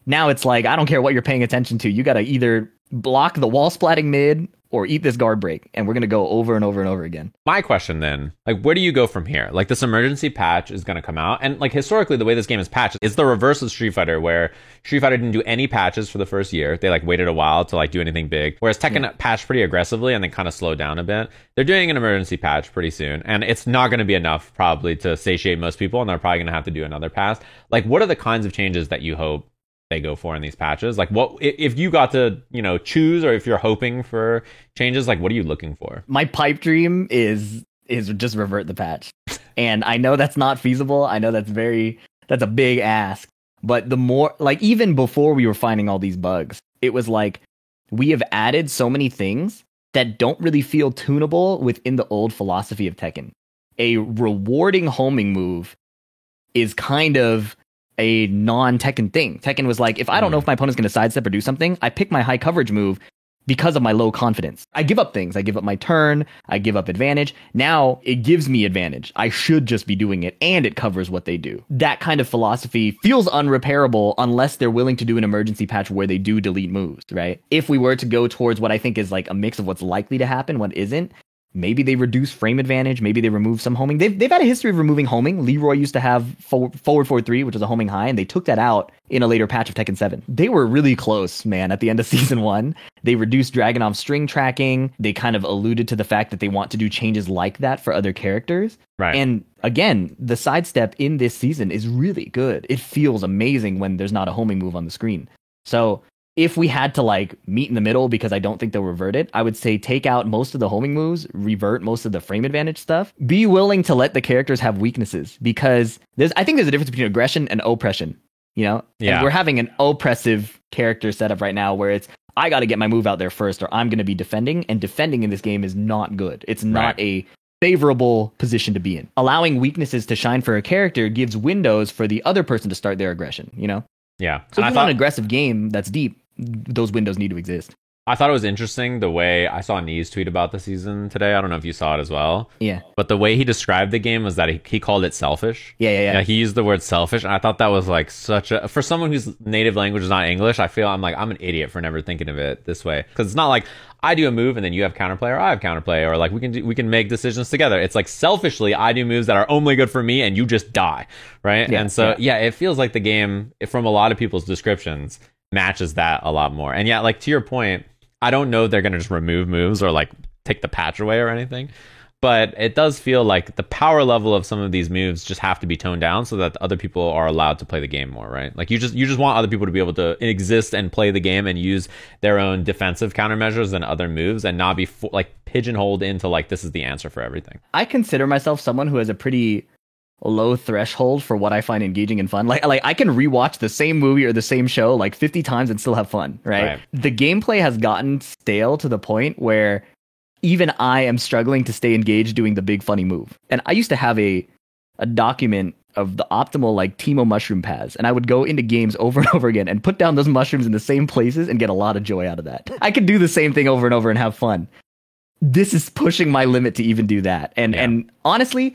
Now it's like, I don't care what you're paying attention to. You got to either block the wall splatting mid or eat this guard break. And we're going to go over and over and over again.
My question then, like, where do you go from here? Like, this emergency patch is going to come out. And like, historically, the way this game is patched is the reverse of Street Fighter, where Street Fighter didn't do any patches for the first year. They like waited a while to like do anything big. Whereas Tekken patched pretty aggressively and then kind of slowed down a bit. They're doing an emergency patch pretty soon. And it's not going to be enough probably to satiate most people. And they're probably going to have to do another pass. Like, what are the kinds of changes that you hope they go for in these patches? Like, what if you got to, you know, choose, or if you're hoping for changes, like, what are you looking for?
My pipe dream is just revert the patch. And I know that's not feasible. I know that's a big ask. But the more, like, even before we were finding all these bugs, it was like, we have added so many things that don't really feel tunable within the old philosophy of Tekken. A rewarding homing move is kind of a non-Tekken thing. Tekken was like, if I don't know if my opponent's going to sidestep or do something, I pick my high coverage move because of my low confidence. I give up things. I give up my turn. I give up advantage. Now it gives me advantage. I should just be doing it, and it covers what they do. That kind of philosophy feels unrepairable unless they're willing to do an emergency patch where they do delete moves, right? If we were to go towards what I think is like a mix of what's likely to happen, what isn't, maybe they reduce frame advantage. Maybe they remove some homing. They've had a history of removing homing. Leroy used to have forward 4-3, which was a homing high, and they took that out in a later patch of Tekken 7. They were really close, man, at the end of Season 1. They reduced Dragunov's string tracking. They kind of alluded to the fact that they want to do changes like that for other characters.
Right.
And again, the sidestep in this season is really good. It feels amazing when there's not a homing move on the screen. So if we had to like meet in the middle, because I don't think they'll revert it, I would say take out most of the homing moves, revert most of the frame advantage stuff. Be willing to let the characters have weaknesses, because I think there's a difference between aggression and oppression, you know?
Yeah.
And we're having an oppressive character setup right now where it's, I got to get my move out there first or I'm going to be defending, and defending in this game is not good. It's not a favorable position to be in. Allowing weaknesses to shine for a character gives windows for the other person to start their aggression, you know?
Yeah.
So if you want an aggressive game that's deep, those windows need to exist.
I thought it was interesting the way I saw Knees tweet about the season today. I don't know if you saw it as well.
Yeah.
But the way he described the game was that he called it selfish.
Yeah.
He used the word selfish, and I thought that was like for someone whose native language is not English, I'm an idiot for never thinking of it this way. Because it's not like I do a move and then you have counterplay, or I have counterplay, or like we can make decisions together. It's like selfishly I do moves that are only good for me and you just die, right?
Yeah,
and so it feels like the game, from a lot of people's descriptions, matches that a lot more. And yeah, like to your point, I don't know if they're going to just remove moves or like take the patch away or anything, but it does feel like the power level of some of these moves just have to be toned down so that other people are allowed to play the game more, right? Like you just want other people to be able to exist and play the game and use their own defensive countermeasures and other moves, and not be pigeonholed into like, this is the answer for everything.
I consider myself someone who has a pretty low threshold for what I find engaging and fun. Like I can rewatch the same movie or the same show like 50 times and still have fun, right? The gameplay has gotten stale to the point where even I am struggling to stay engaged doing the big funny move. And I used to have a document of the optimal like Teemo mushroom paths, and I would go into games over and over again and put down those mushrooms in the same places and get a lot of joy out of that. I could do the same thing over and over and have fun. This is pushing my limit to even do that. And honestly,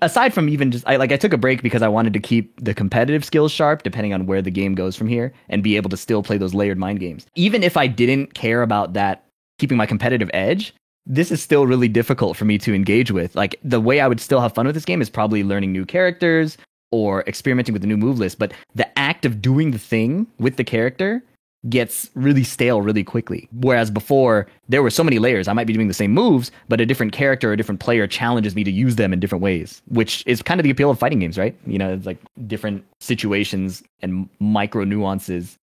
aside from even just, I took a break because I wanted to keep the competitive skills sharp depending on where the game goes from here and be able to still play those layered mind games. Even if I didn't care about that, keeping my competitive edge, this is still really difficult for me to engage with. Like the way I would still have fun with this game is probably learning new characters or experimenting with the new move list. But the act of doing the thing with the character gets really stale really quickly. Whereas before, there were so many layers. I might be doing the same moves, but a different character or a different player challenges me to use them in different ways, which is kind of the appeal of fighting games, right? You know, it's like different situations and micro nuances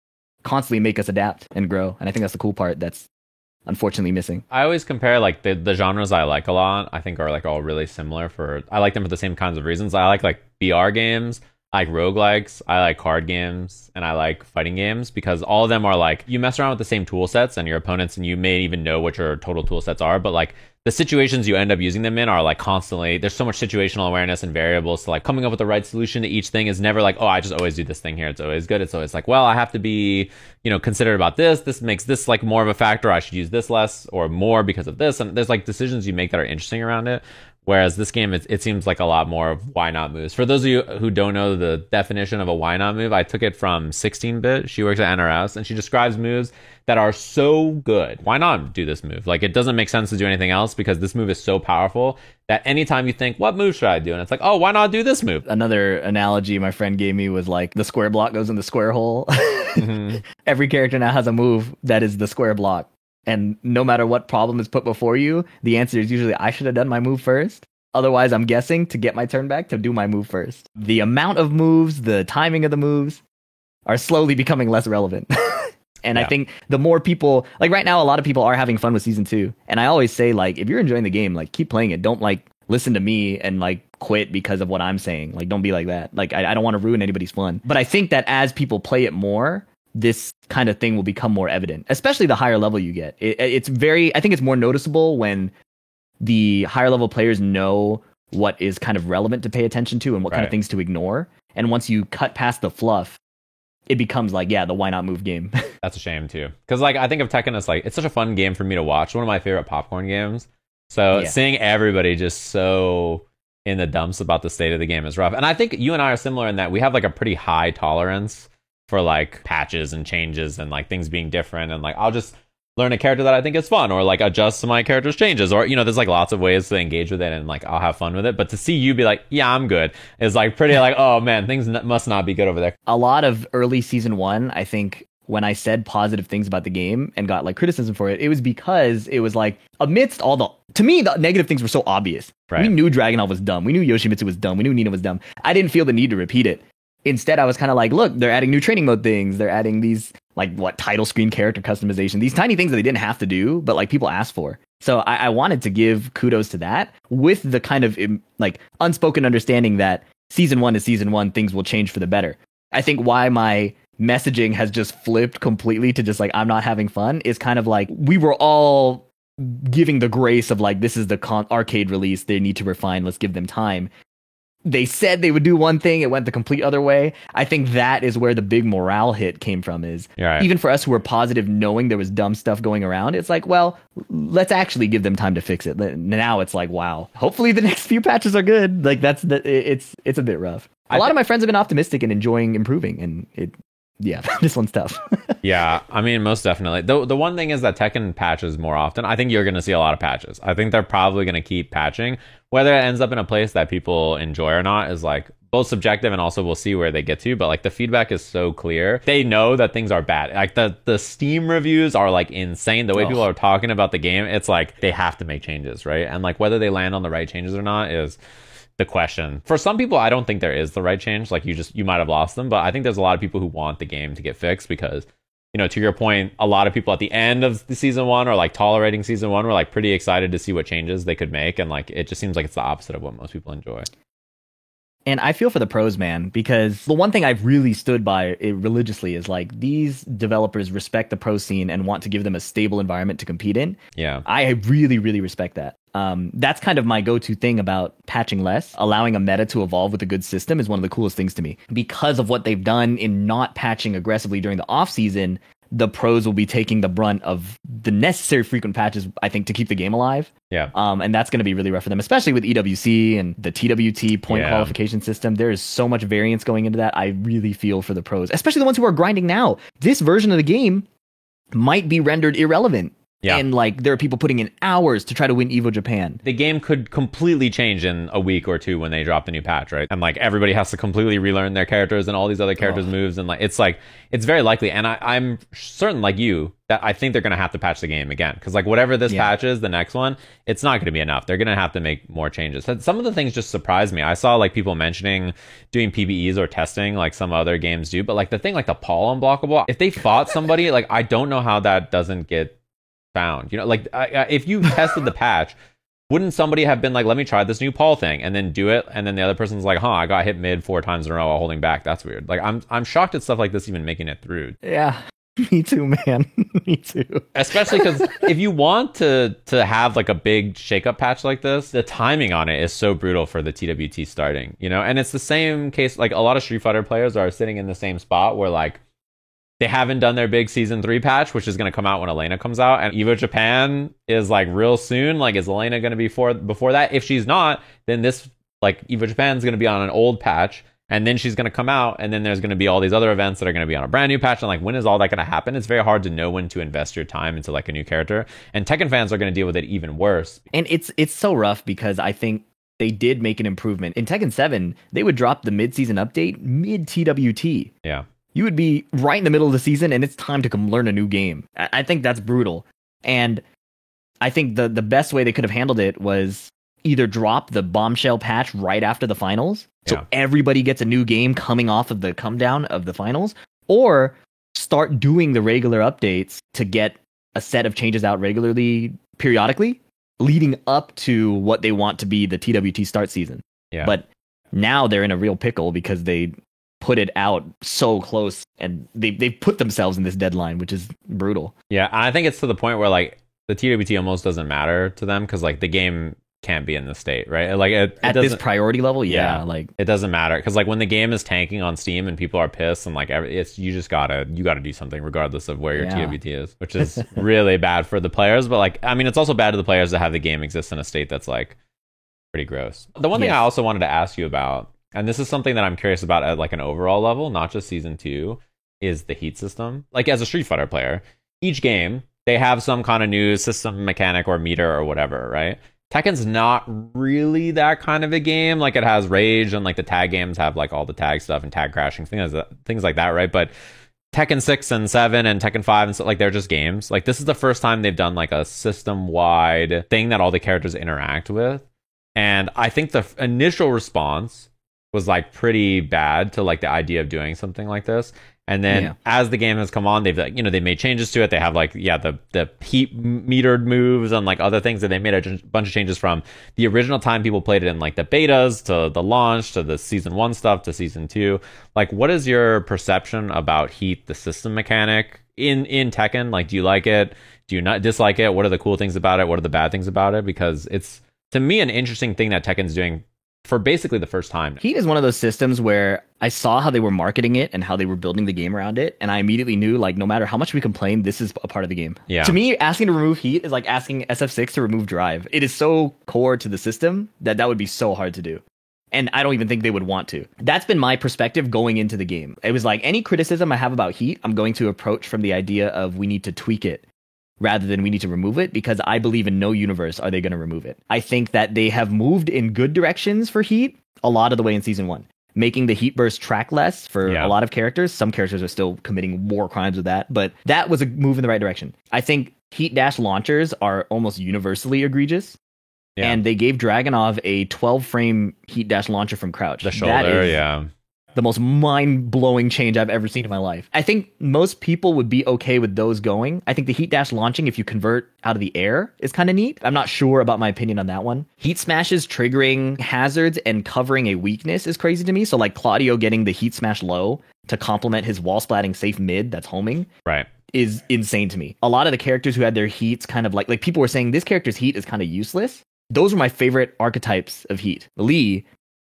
constantly make us adapt and grow. And I think that's the cool part that's unfortunately missing.
I always compare like the genres I like a lot, I think are like all really similar I like them for the same kinds of reasons. I like BR games, I like roguelikes, I like card games, and I like fighting games because all of them are like you mess around with the same tool sets and your opponents, and you may even know what your total tool sets are, but like the situations you end up using them in are like constantly, there's so much situational awareness and variables, so like coming up with the right solution to each thing is never like, oh, I just always do this thing here, it's always good. It's always like, well, I have to be, you know, considerate about this makes this like more of a factor, I should use this less or more because of this, and there's like decisions you make that are interesting around it. Whereas this game, it seems like a lot more of why not moves. For those of you who don't know the definition of a why not move, I took it from 16-bit. She works at NRS, and she describes moves that are so good. Why not do this move? Like, it doesn't make sense to do anything else because this move is so powerful that anytime you think, what move should I do? And it's like, oh, why not do this move?
Another analogy my friend gave me was like the square block goes in the square hole. Mm-hmm. Every character now has a move that is the square block. And no matter what problem is put before you, the answer is usually, I should have done my move first. Otherwise, I'm guessing to get my turn back to do my move first. The amount of moves, the timing of the moves are slowly becoming less relevant. And I think the more people, like right now, a lot of people are having fun with season 2. And I always say, like, if you're enjoying the game, like, keep playing it. Don't like listen to me and like quit because of what I'm saying. Like, don't be like that. Like, I don't want to ruin anybody's fun. But I think that as people play it more, this kind of thing will become more evident, especially the higher level you get. It's very, I think it's more noticeable when the higher level players know what is kind of relevant to pay attention to and what kind of things to ignore. And once you cut past the fluff, it becomes like, yeah, the why not move game.
That's a shame too. Because like, I think of Tekken as like, it's such a fun game for me to watch. One of my favorite popcorn games. So seeing everybody just so in the dumps about the state of the game is rough. And I think you and I are similar in that we have like a pretty high tolerance for like patches and changes and like things being different, and like I'll just learn a character that I think is fun or like adjust to my character's changes, or you know, there's like lots of ways to engage with it and like I'll have fun with it. But to see you be like, yeah, I'm good, is like pretty like, oh man, things must not be good over there.
A lot of early season 1, I think when I said positive things about the game and got like criticism for it, it was because it was like amidst all the, to me, the negative things were so obvious. We knew Dragunov was dumb. We knew Yoshimitsu was dumb. We knew Nina was dumb. I didn't feel the need to repeat it. Instead, I was kind of like, look, they're adding new training mode things. They're adding these, like, what, title screen character customization. These tiny things that they didn't have to do, but, like, people asked for. So I wanted to give kudos to that with the kind of, like, unspoken understanding that season 1 is season 1, things will change for the better. I think why my messaging has just flipped completely to just, like, I'm not having fun is kind of like, we were all giving the grace of, like, this is the arcade release. They need to refine. Let's give them time. They said they would do one thing, it went the complete other way. I think that is where the big morale hit came from, is even for us who were positive knowing there was dumb stuff going around, it's like, well, let's actually give them time to fix it. Now it's like, wow, hopefully the next few patches are good. Like it's a bit rough. A lot of my friends have been optimistic and enjoying improving, and this one's tough.
Yeah, I mean, most definitely. The one thing is that Tekken patches more often. I think you're going to see a lot of patches. I think they're probably going to keep patching. Whether it ends up in a place that people enjoy or not is like both subjective, and also we'll see where they get to. But like the feedback is so clear. They know that things are bad. Like the Steam reviews are like insane. The way people are talking about the game, it's like they have to make changes, right? And like whether they land on the right changes or not is the question. For some people, I don't think there is the right change. Like you might have lost them, but I think there's a lot of people who want the game to get fixed because, you know, to your point, a lot of people at the end of the season 1 or like tolerating season 1 were like pretty excited to see what changes they could make, and like it just seems like it's the opposite of what most people enjoy.
And I feel for the pros, man, because the one thing I've really stood by religiously is like these developers respect the pro scene and want to give them a stable environment to compete in.
Yeah,
I really, really respect that. That's kind of my go-to thing about patching less. Allowing a meta to evolve with a good system is one of the coolest things to me. Because of what they've done in not patching aggressively during the off-season, the pros will be taking the brunt of the necessary frequent patches, I think, to keep the game alive.
Yeah.
And that's going to be really rough for them, especially with EWC and the TWT point qualification system. There is so much variance going into that. I really feel for the pros, especially the ones who are grinding now. This version of the game might be rendered irrelevant
Yeah.
And like there are people putting in hours to try to win Evo Japan.
The game could completely change in a week or two when they drop the new patch, right? And like everybody has to completely relearn their characters and all these other characters' moves, and like it's very likely. And I'm certain, like you, that I think they're gonna have to patch the game again, because like whatever this patch is, the next one, it's not gonna be enough. They're gonna have to make more changes. Some of the things just surprised me. I saw like people mentioning doing PBEs or testing like some other games do, but like the thing like the Paul unblockable, if they fought somebody, like I don't know how that doesn't get found. You know, like if you tested the patch, wouldn't somebody have been like, let me try this new Paul thing and then do it, and then the other person's like, I got hit mid 4 times in a row while holding back. That's weird. Like I'm shocked at stuff like this even making it through.
Yeah. Me too, man. Me too.
Especially because if you want to have like a big shakeup patch like this, the timing on it is so brutal for the TWT starting, you know? And it's the same case, like a lot of Street Fighter players are sitting in the same spot where like they haven't done their big season 3 patch, which is going to come out when Elena comes out, and Evo Japan is like real soon. Like, is Elena going to be before that? If she's not, then this like Evo Japan is going to be on an old patch, and then she's going to come out, and then there's going to be all these other events that are going to be on a brand new patch. And like, when is all that going to happen? It's very hard to know when to invest your time into like a new character, and Tekken fans are going to deal with it even worse.
And it's so rough because I think they did make an improvement in Tekken 7. They would drop the mid-season update mid TWT.
Yeah.
You would be right in the middle of the season and it's time to come learn a new game. I think that's brutal. And I think the best way they could have handled it was either drop the bombshell patch right after the finals, so everybody gets a new game coming off of the come down of the finals, or start doing the regular updates to get a set of changes out regularly, periodically, leading up to what they want to be the TWT start season.
Yeah.
But now they're in a real pickle because they put it out so close, and they've put themselves in this deadline, which is brutal.
Yeah, I think it's to the point where like the TWT almost doesn't matter to them because like the game can't be in the state, right? Like
at this priority level, like
it doesn't matter because like when the game is tanking on Steam and people are pissed and like you gotta do something regardless of where your TWT is, which is really bad for the players. But like, I mean, it's also bad to the players to have the game exist in a state that's like pretty gross. The one thing I also wanted to ask you about, and this is something that I'm curious about at like an overall level, not just season 2, is the heat system. Like as a Street Fighter player, each game they have some kind of new system mechanic or meter or whatever, right? Tekken's not really that kind of a game. Like it has rage and like the tag games have like all the tag stuff and tag crashing, things like that, right? But Tekken 6 and 7 and Tekken 5 and stuff, like they're just games. Like this is the first time they've done like a system-wide thing that all the characters interact with. And I think the initial response was like pretty bad to like the idea of doing something like this. And then as the game has come on, they've like, they made changes to it. They have like, the heat metered moves and like other things that they made a bunch of changes from the original time people played it in like the betas to the launch to the season 1 stuff to season 2. Like, what is your perception about heat, the system mechanic in Tekken? Like, do you like it? Do you not dislike it? What are the cool things about it? What are the bad things about it? Because it's, to me, an interesting thing that Tekken's doing for basically the first time.
Heat is one of those systems where I saw how they were marketing it and how they were building the game around it, and I immediately knew, like, no matter how much we complain, this is a part of the game.
Yeah.
To me, asking to remove heat is like asking SF6 to remove drive. It is so core to the system that would be so hard to do. And I don't even think they would want to. That's been my perspective going into the game. It was like, any criticism I have about heat, I'm going to approach from the idea of we need to tweak it rather than we need to remove it, because I believe in no universe are they going to remove it. I think that they have moved in good directions for heat a lot of the way in season 1, making the heat burst track less for a lot of characters. Some characters are still committing war crimes with that, but that was a move in the right direction. I think heat dash launchers are almost universally egregious. Yeah. And they gave Dragunov a 12-frame heat dash launcher from crouch.
The shoulder,
the most mind-blowing change I've ever seen in my life. I think most people would be okay with those going. I think the heat dash launching, if you convert out of the air, is kind of neat. I'm not sure about my opinion on that one. Heat smashes triggering hazards and covering a weakness is crazy to me. So like Claudio getting the heat smash low to complement his wall splatting safe mid that's homing.
Right.
Is insane to me. A lot of the characters who had their heats kind of like people were saying this character's heat is kind of useless. Those were my favorite archetypes of heat. Lee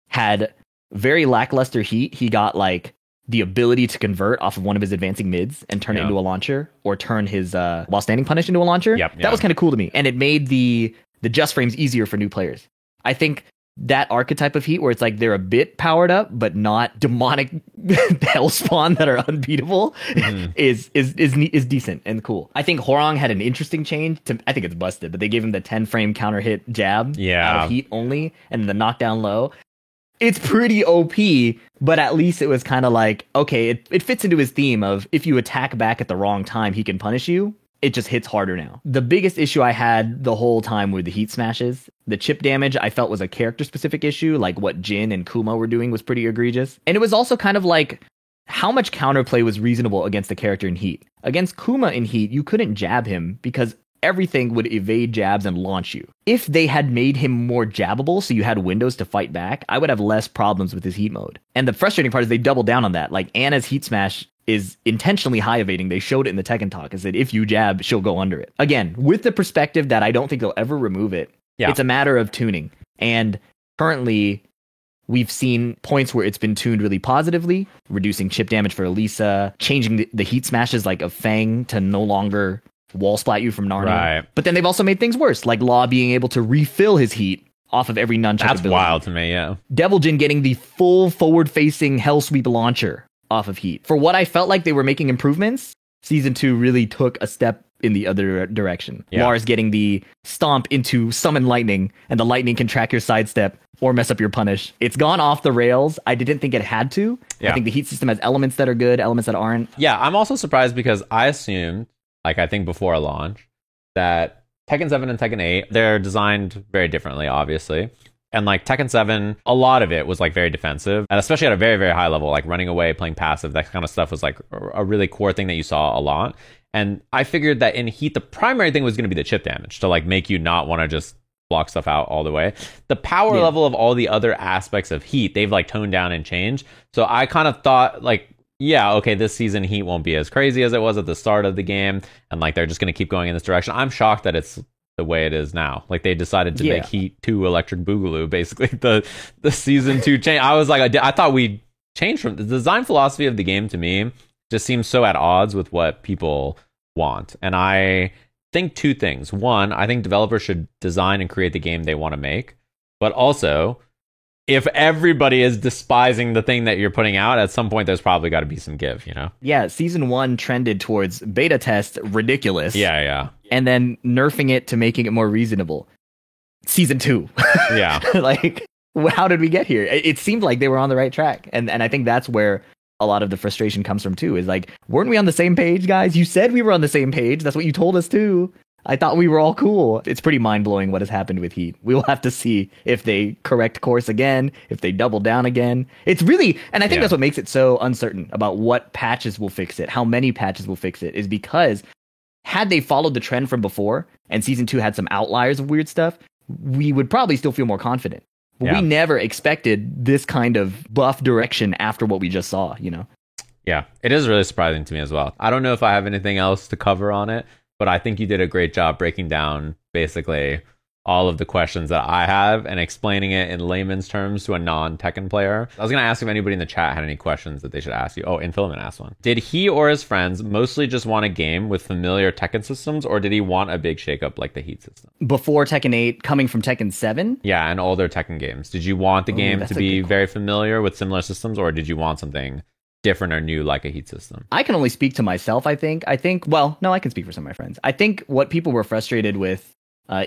had very lackluster heat. He got like the ability to convert off of one of his advancing mids and turn it into a launcher, or turn his while standing punish into a launcher. That was kind of cool to me, and it made the just frames easier for new players. I think that archetype of heat where it's like they're a bit powered up but not demonic Hellspawn that are unbeatable
Mhm.
is decent and cool. I think Horong had an interesting change. I think it's busted, but they gave him the 10 frame counter hit jab out of heat only, and the knockdown low. It's pretty OP, but at least it was kind of like, okay, it fits into his theme of if you attack back at the wrong time, he can punish you. It just hits harder now. The biggest issue I had the whole time were the heat smashes. The chip damage I felt was a character specific issue, like what Jin and Kuma were doing was pretty egregious. And it was also kind of like how much counterplay was reasonable against the character in heat. Against Kuma in heat, you couldn't jab him because everything would evade jabs and launch you. If they had made him more jabbable so you had windows to fight back, I would have less problems with his heat mode. And the frustrating part is they doubled down on that. Like Anna's heat smash is intentionally high evading. They showed it in the Tekken talk. Is that if you jab, she'll go under it. Again, with the perspective that I don't think they'll ever remove it. Yeah. It's a matter of tuning. And currently, we've seen points where it's been tuned really positively, reducing chip damage for Elisa, changing the heat smashes like of Fang to no longer wall splat you from Narnia.
Right.
But then they've also made things worse, like Law being able to refill his heat off of every nunchuck
That's
ability.
wild to me, yeah.
Devil Jin getting the full forward-facing Hell Sweep launcher off of heat. For what I felt like they were making improvements, Season 2 really took a step in the other direction.
Yeah.
Lars getting the stomp into summon lightning, and the lightning can track your sidestep or mess up your punish. It's gone off the rails. I didn't think it had to.
Yeah.
I think the heat system has elements that are good, elements that aren't.
Yeah, I'm also surprised because I assumed, like I think before launch, that Tekken 7 and Tekken 8, they're designed very differently, obviously. And like Tekken 7, a lot of it was like very defensive, and especially at a very, very high level, like running away, playing passive, that kind of stuff was like a really core thing that you saw a lot. And I figured that in Heat, the primary thing was going to be the chip damage to like make you not want to just block stuff out all the way. The power level of all the other aspects of Heat, they've like toned down and changed. So I kind of thought like, yeah, okay, this season Heat won't be as crazy as it was at the start of the game, and like they're just going to keep going in this direction. I'm shocked that it's the way it is now. Like they decided to make Heat 2 Electric Boogaloo, basically the season 2 change. I was like, I thought we changed from the design philosophy of the game. To me just seems so at odds with what people want, and I think two things. One, I think developers should design and create the game they want to make, but also if everybody is despising the thing that you're putting out, at some point there's probably got to be some give, you know?
Yeah, Season 1 trended towards beta test ridiculous.
Yeah.
And then nerfing it to making it more reasonable. Season 2.
Yeah.
Like, how did we get here? It seemed like they were on the right track. And I think that's where a lot of the frustration comes from too, is like, weren't we on the same page, guys? You said we were on the same page. That's what you told us too. I thought we were all cool. It's pretty mind-blowing what has happened with Heat. We will have to see if they correct course again, if they double down again. It's really, and I think that's what makes it so uncertain about what patches will fix it, how many patches will fix it, is because had they followed the trend from before and Season 2 had some outliers of weird stuff, we would probably still feel more confident. But we never expected this kind of buff direction after what we just saw, you know?
Yeah, it is really surprising to me as well. I don't know if I have anything else to cover on it, but I think you did a great job breaking down basically all of the questions that I have and explaining it in layman's terms to a non-Tekken player. I was going to ask if anybody in the chat had any questions that they should ask you. Oh, Infilament asked one. Did he or his friends mostly just want a game with familiar Tekken systems, or did he want a big shakeup like the Heat system?
Before Tekken 8, coming from Tekken 7?
Yeah, and older Tekken games. Did you want the game to be very familiar with similar systems, or did you want something different or new like a Heat system?
I can only speak to myself, I think. Well, no, I can speak for some of my friends. I think what people were frustrated with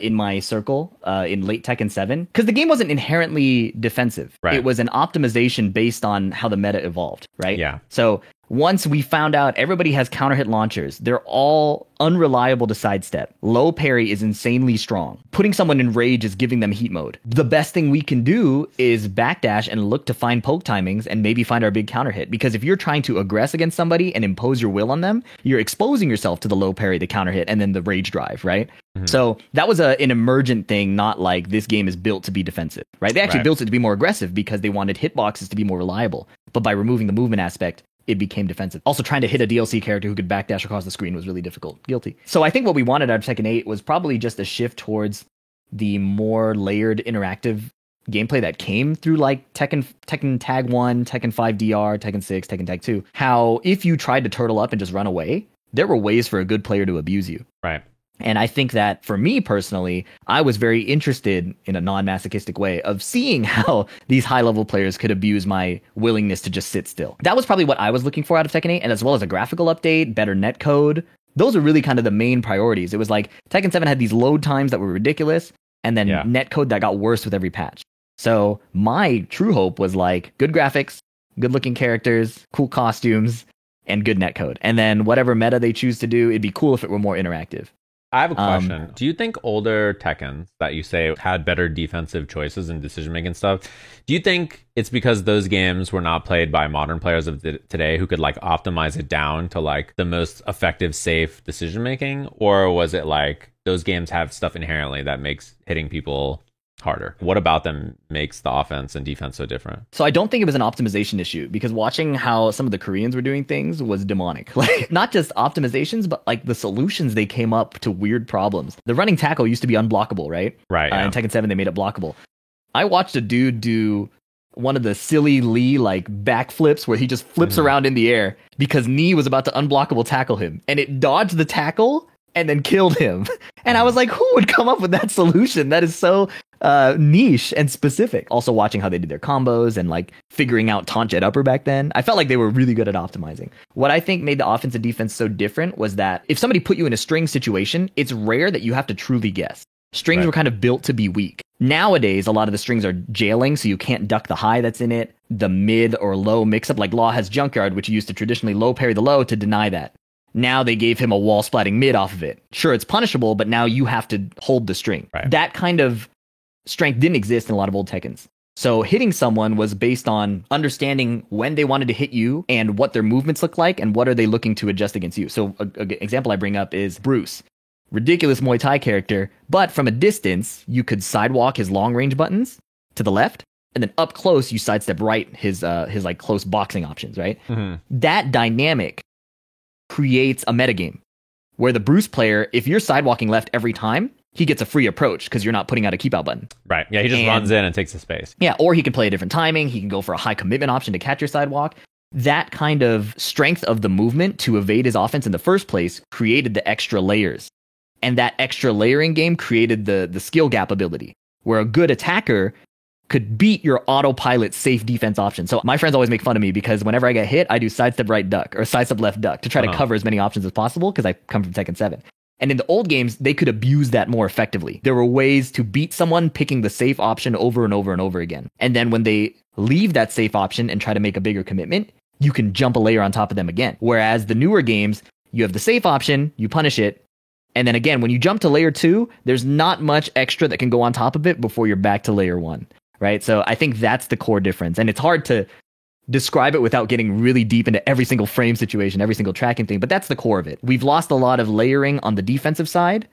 in my circle in late Tekken 7, because the game wasn't inherently defensive.
Right.
It was an optimization based on how the meta evolved, right?
Yeah.
So once we found out everybody has counter hit launchers, they're all unreliable to sidestep. Low parry is insanely strong. Putting someone in rage is giving them heat mode. The best thing we can do is backdash and look to find poke timings and maybe find our big counter hit. Because if you're trying to aggress against somebody and impose your will on them, you're exposing yourself to the low parry, the counter hit, and then the rage drive, right? Mm-hmm. So that was an emergent thing, not like this game is built to be defensive, right? They actually built it to be more aggressive because they wanted hitboxes to be more reliable. But by removing the movement aspect, it became defensive. Also, trying to hit a DLC character who could backdash across the screen was really difficult. Guilty. So I think what we wanted out of Tekken 8 was probably just a shift towards the more layered interactive gameplay that came through like Tekken Tag 1, Tekken 5 DR, Tekken 6, Tekken Tag 2. How if you tried to turtle up and just run away, there were ways for a good player to abuse you.
Right.
And I think that for me personally, I was very interested in a non-masochistic way of seeing how these high-level players could abuse my willingness to just sit still. That was probably what I was looking for out of Tekken 8, and as well as a graphical update, better netcode. Those are really kind of the main priorities. It was like Tekken 7 had these load times that were ridiculous, and then netcode that got worse with every patch. So my true hope was like good graphics, good-looking characters, cool costumes, and good netcode. And then whatever meta they choose to do, it'd be cool if it were more interactive.
I have a question. Do you think older Tekkens that you say had better defensive choices and decision-making stuff, do you think it's because those games were not played by modern players of today who could like optimize it down to like the most effective, safe decision-making? Or was it like those games have stuff inherently that makes hitting people harder? What about them makes the offense and defense so different?
So I don't think it was an optimization issue, because watching how some of the Koreans were doing things was demonic. Like not just optimizations, but like the solutions they came up to weird problems. The running tackle used to be unblockable, right?
Right.
In Tekken 7, they made it blockable. I watched a dude do one of the silly Lee like backflips where he just flips around in the air because Knee was about to unblockable tackle him, and it dodged the tackle and then killed him. And I was like, who would come up with that solution? That is so niche and specific. Also watching how they did their combos and like figuring out taunt jet upper back then, I felt like they were really good at optimizing. What I think made the offense and defense so different was that if somebody put you in a string situation, it's rare that you have to truly guess. Strings were kind of built to be weak. Nowadays, a lot of the strings are jailing, so you can't duck the high that's in it. The mid or low mix-up, like Law has Junkyard, which used to traditionally low parry the low to deny that. Now they gave him a wall splatting mid off of it. Sure, it's punishable, but now you have to hold the string.
Right.
That kind of strength didn't exist in a lot of old Tekkens. So hitting someone was based on understanding when they wanted to hit you and what their movements look like and what are they looking to adjust against you. So an example I bring up is Bruce. Ridiculous Muay Thai character, but from a distance, you could sidewalk his long range buttons to the left, and then up close, you sidestep right his like close boxing options, right?
Mm-hmm.
That dynamic creates a metagame where the Bruce player, if you're sidewalking left every time, he gets a free approach because you're not putting out a keep out button.
Right. Yeah, he just runs in and takes the space.
Yeah, or he can play a different timing. He can go for a high commitment option to catch your sidewalk. That kind of strength of the movement to evade his offense in the first place created the extra layers. And that extra layering game created the skill gap ability, where a good attacker could beat your autopilot safe defense option. So my friends always make fun of me because whenever I get hit, I do sidestep right duck or sidestep left duck to try to cover as many options as possible because I come from Tekken 7. And in the old games, they could abuse that more effectively. There were ways to beat someone picking the safe option over and over and over again. And then when they leave that safe option and try to make a bigger commitment, you can jump a layer on top of them again. Whereas the newer games, you have the safe option, you punish it, and then again, when you jump to layer 2, there's not much extra that can go on top of it before you're back to layer 1, right? So I think that's the core difference. And it's hard to describe it without getting really deep into every single frame situation, every single tracking thing, but that's the core of it. We've lost a lot of layering on the defensive side,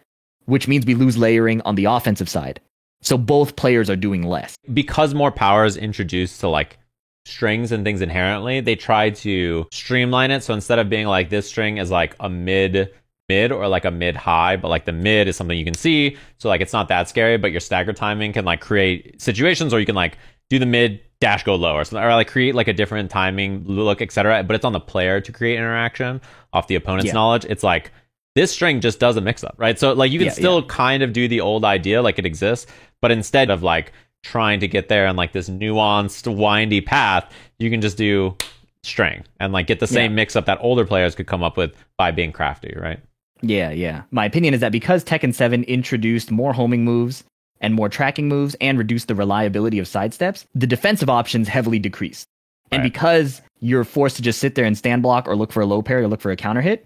which means we lose layering on the offensive side. So both players are doing less.
Because more power is introduced to like strings and things inherently, they try to streamline it. So instead of being like this string is like a mid or like a mid high, but like the mid is something you can see, so like it's not that scary, but your stagger timing can like create situations where you can like do the mid dash go low or something, or like create like a different timing look, etc. But it's on the player to create interaction off the opponent's knowledge. It's like this string just does a mix up, right? So like you can still kind of do the old idea like it exists, but instead of like trying to get there on like this nuanced windy path, you can just do string and like get the same mix up that older players could come up with by being crafty, right?
Yeah. My opinion is that because Tekken 7 introduced more homing moves and more tracking moves and reduced the reliability of sidesteps, the defensive options heavily decreased. And because you're forced to just sit there and stand block or look for a low parry or look for a counter hit,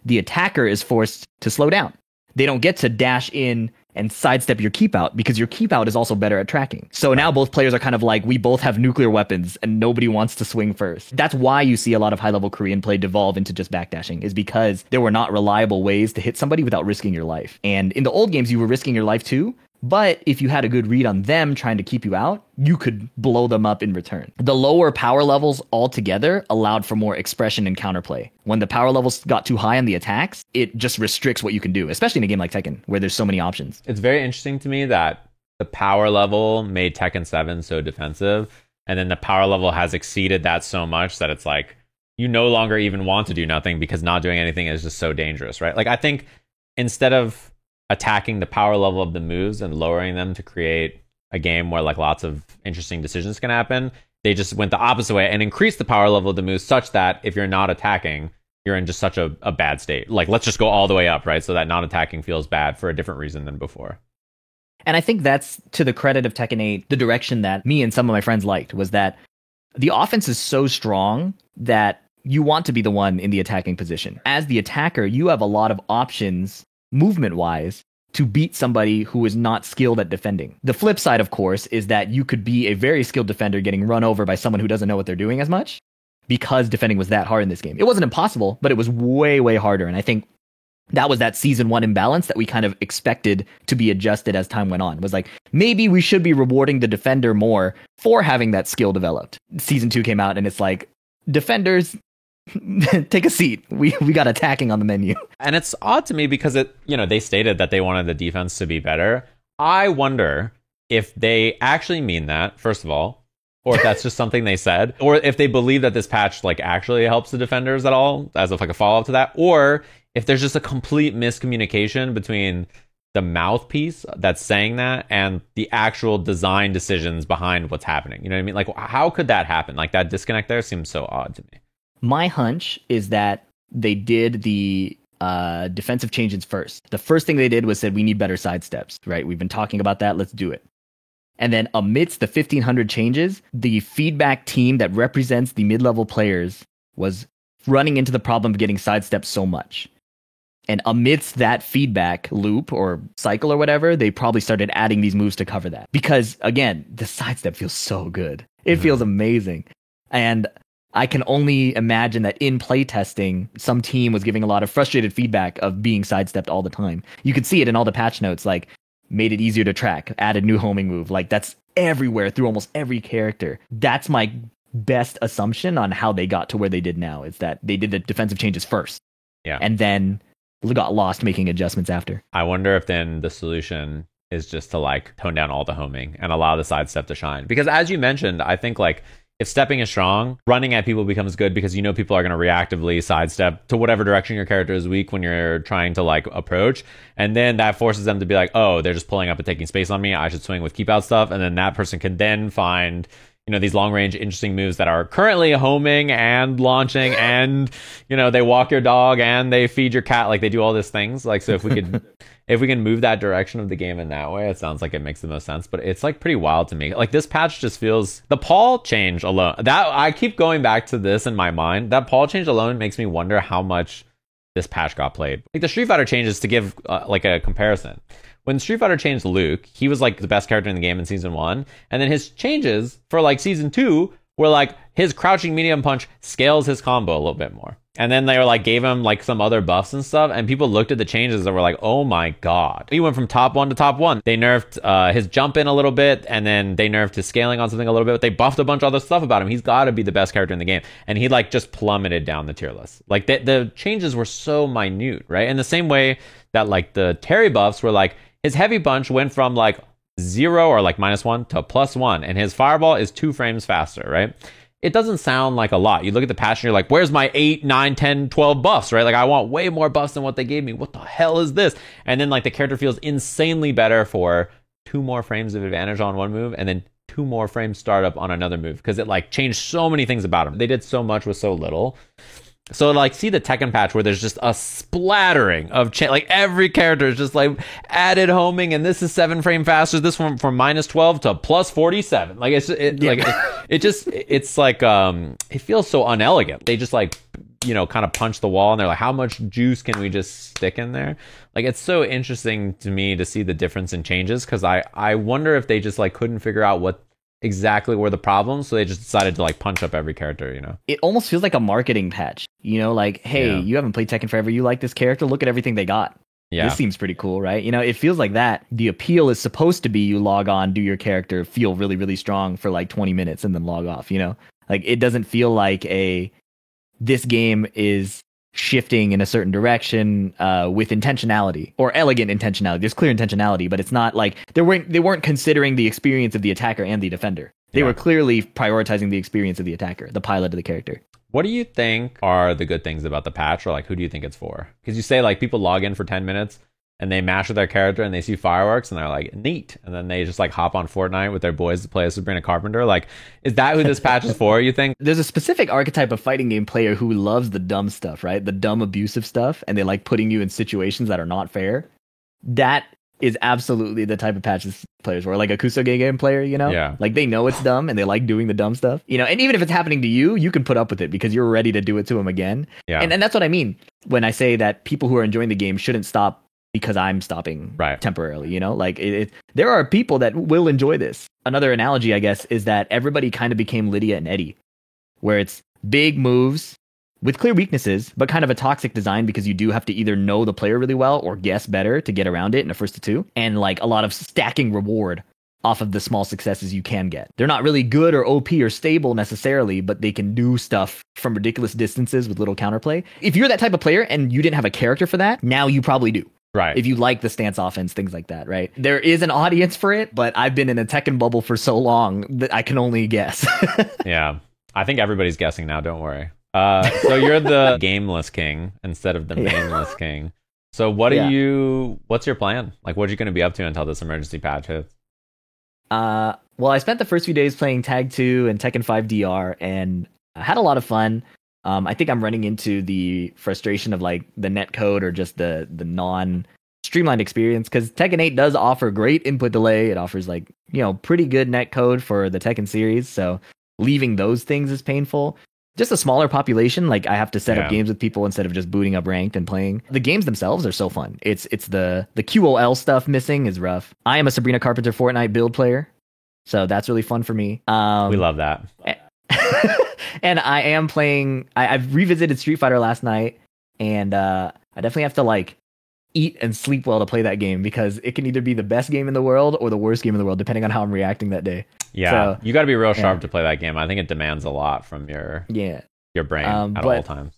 the attacker is forced to slow down. They don't get to dash in and sidestep your keep out because your keep out is also better at tracking. So now both players are kind of like, we both have nuclear weapons and nobody wants to swing first. That's why you see a lot of high level Korean play devolve into just backdashing, is because there were not reliable ways to hit somebody without risking your life. And in the old games, you were risking your life too. But if you had a good read on them trying to keep you out, you could blow them up in return. The lower power levels altogether allowed for more expression and counterplay. When the power levels got too high on the attacks, it just restricts what you can do, especially in a game like Tekken, where there's so many options.
It's very interesting to me that the power level made Tekken 7 so defensive, and then the power level has exceeded that so much that it's like, you no longer even want to do nothing because not doing anything is just so dangerous, right? Like, I think instead of attacking the power level of the moves and lowering them to create a game where like lots of interesting decisions can happen. They just went the opposite way and increased the power level of the moves such that if you're not attacking, you're in just such a bad state. Like, let's just go all the way up, right? So that not attacking feels bad for a different reason than before.
And I think that's to the credit of Tekken 8, the direction that me and some of my friends liked was that the offense is so strong that you want to be the one in the attacking position. As the attacker, you have a lot of options movement-wise to beat somebody who is not skilled at defending. The flip side, of course, is that you could be a very skilled defender getting run over by someone who doesn't know what they're doing as much, because defending was that hard in this game. It wasn't impossible, but it was way, way harder. And I think that was that season 1 imbalance that we kind of expected to be adjusted as time went on. It was like, maybe we should be rewarding the defender more for having that skill developed. Season 2 came out and it's like, defenders, take a seat. We got attacking on the menu.
And it's odd to me because they stated that they wanted the defense to be better. I wonder if they actually mean that, first of all, or if that's just something they said, or if they believe that this patch like actually helps the defenders at all as of like a follow-up to that, or if there's just a complete miscommunication between the mouthpiece that's saying that and the actual design decisions behind what's happening. You know what I mean? Like, how could that happen? Like, that disconnect there seems so odd to me.
My hunch is that they did the defensive changes first. The first thing they did was said, we need better sidesteps, right? We've been talking about that. Let's do it. And then amidst the 1,500 changes, the feedback team that represents the mid-level players was running into the problem of getting sidestepped so much. And amidst that feedback loop or cycle or whatever, they probably started adding these moves to cover that. Because, again, the sidestep feels so good. It feels amazing. And I can only imagine that in playtesting, some team was giving a lot of frustrated feedback of being sidestepped all the time. You could see it in all the patch notes, like, made it easier to track, added new homing move. Like, that's everywhere through almost every character. That's my best assumption on how they got to where they did now, is that they did the defensive changes first.
Yeah.
And then got lost making adjustments after.
I wonder if then the solution is just to like tone down all the homing and allow the sidestep to shine. Because as you mentioned, I think like if stepping is strong, running at people becomes good because people are going to reactively sidestep to whatever direction your character is weak when you're trying to like approach. And then that forces them to be like, oh, they're just pulling up and taking space on me. I should swing with keep out stuff. And then that person can then find these long range interesting moves that are currently homing and launching and, they walk your dog and they feed your cat. Like they do all these things. Like, so if we can move that direction of the game in that way, it sounds like it makes the most sense. But it's like pretty wild to me. Like this patch just feels, the Paul change alone, that I keep going back to this in my mind. That Paul change alone makes me wonder how much this patch got played. Like the Street Fighter changes, to give like a comparison. When Street Fighter changed Luke, he was like the best character in the game in season 1. And then his changes for like season 2 were like his crouching medium punch scales his combo a little bit more. And then they were like, gave him like some other buffs and stuff. And people looked at the changes and were like, oh my God. He went from top 1 to top 1. They nerfed his jump in a little bit. And then they nerfed his scaling on something a little bit. They buffed a bunch of other stuff about him. He's got to be the best character in the game. And he like just plummeted down the tier list. Like the changes were so minute, right? In the same way that like the Terry buffs were like, his heavy punch went from like 0 or like -1 to +1, and his fireball is 2 frames faster, right? It doesn't sound like a lot. You look at the patch and you're like, where's my 8, 9, 10, 12 buffs, right? Like I want way more buffs than what they gave me. What the hell is this? And then like the character feels insanely better for 2 more frames of advantage on one move and then 2 more frames startup on another move, because it like changed so many things about him. They did so much with so little. So like see the Tekken patch where there's just a splattering of like every character is just like added homing, and this is 7 frame faster, this one from -12 to +47. Like it's like it feels so unelegant. They just like kind of punch the wall and they're like, how much juice can we just stick in there? Like it's so interesting to me to see the difference in changes, because I wonder if they just like couldn't figure out what exactly were the problems, so they just decided to like punch up every character.
It almost feels like a marketing patch, like, hey, you haven't played Tekken forever, you like this character, look at everything they got. This seems pretty cool, right? It feels like that. The appeal is supposed to be you log on, do your character, feel really, really strong for like 20 minutes and then log off. Like it doesn't feel like this game is shifting in a certain direction with intentionality or elegant intentionality. There's clear intentionality, but it's not like they weren't considering the experience of the attacker and the defender. They were clearly prioritizing the experience of the attacker, the pilot of the character.
What do you think are the good things about the patch, or like who do you think it's for? Because you say like people log in for 10 minutes. and they match with their character and they see fireworks and they're like, neat. And then they just like hop on Fortnite with their boys to play as Sabrina Carpenter. Like, is that who this patch is for, you think?
There's a specific archetype of fighting game player who loves the dumb stuff, right? The dumb abusive stuff, and they like putting you in situations that are not fair. That is absolutely the type of patches players were, like a Kusage game player, you know?
Yeah.
Like they know it's dumb and they like doing the dumb stuff, you know? And even if it's happening to you, you can put up with it because you're ready to do it to them again.
Yeah.
And that's what I mean when I say that people who are enjoying the game shouldn't stop because I'm stopping temporarily, you know? Like there are people that will enjoy this. Another analogy, I guess, is that everybody kind of became Lydia and Eddie, where it's big moves with clear weaknesses, but kind of a toxic design because you do have to either know the player really well or guess better to get around it in a first to two. And like a lot of stacking reward off of the small successes you can get. They're not really good or OP or stable necessarily, but they can do stuff from ridiculous distances with little counterplay. If you're that type of player and you didn't have a character for that, now you probably do.
Right.
If you like the stance offense, things like that, right? There is an audience for it, but I've been in a Tekken bubble for so long that I can only guess.
Yeah. I think everybody's guessing now, don't worry. So you're the gameless king instead of the nameless king. So what's your plan? Like, what are you going to be up to until this emergency patch hits?
Well, I spent the first few days playing Tag 2 and Tekken 5 DR, and I had a lot of fun. I think I'm running into the frustration of like the net code or just the non-streamlined experience, because Tekken 8 does offer great input delay. It offers like, you know, pretty good net code for the Tekken series. So leaving those things is painful. Just a smaller population, like I have to set up games with people instead of just booting up ranked and playing. The games themselves are so fun. It's the QOL stuff missing is rough. I am a Sabrina Carpenter Fortnite build player, so that's really fun for me.
We love that.
And I am playing. I've revisited Street Fighter last night, and I definitely have to like eat and sleep well to play that game, because it can either be the best game in the world or the worst game in the world, depending on how I'm reacting that day.
Yeah, so, you got to be real sharp to play that game. I think it demands a lot from your brain at all times.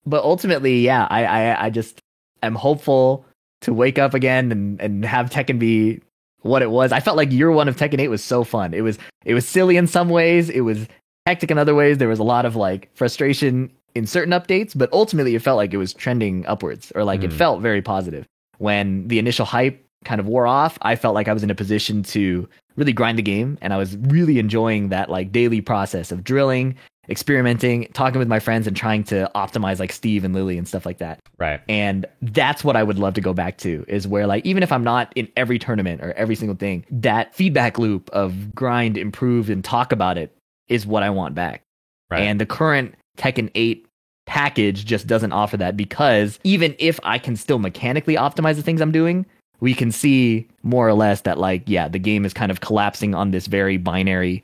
But ultimately, I just am hopeful to wake up again and have Tekken be what it was. I felt like year one of Tekken 8 was so fun. It was silly in some ways. It was hectic in other ways. There was a lot of like frustration in certain updates, but ultimately it felt like it was trending upwards, or like it felt very positive. When the initial hype kind of wore off, I felt like I was in a position to really grind the game, and I was really enjoying that like daily process of drilling, experimenting, talking with my friends, and trying to optimize like Steve and Lily and stuff like that.
Right.
And that's what I would love to go back to, is where like, even if I'm not in every tournament or every single thing, that feedback loop of grind, improve, and talk about it is what I want back. Right. And the current Tekken 8 package just doesn't offer that, because even if I can still mechanically optimize the things I'm doing, we can see more or less that like, the game is kind of collapsing on this very binary,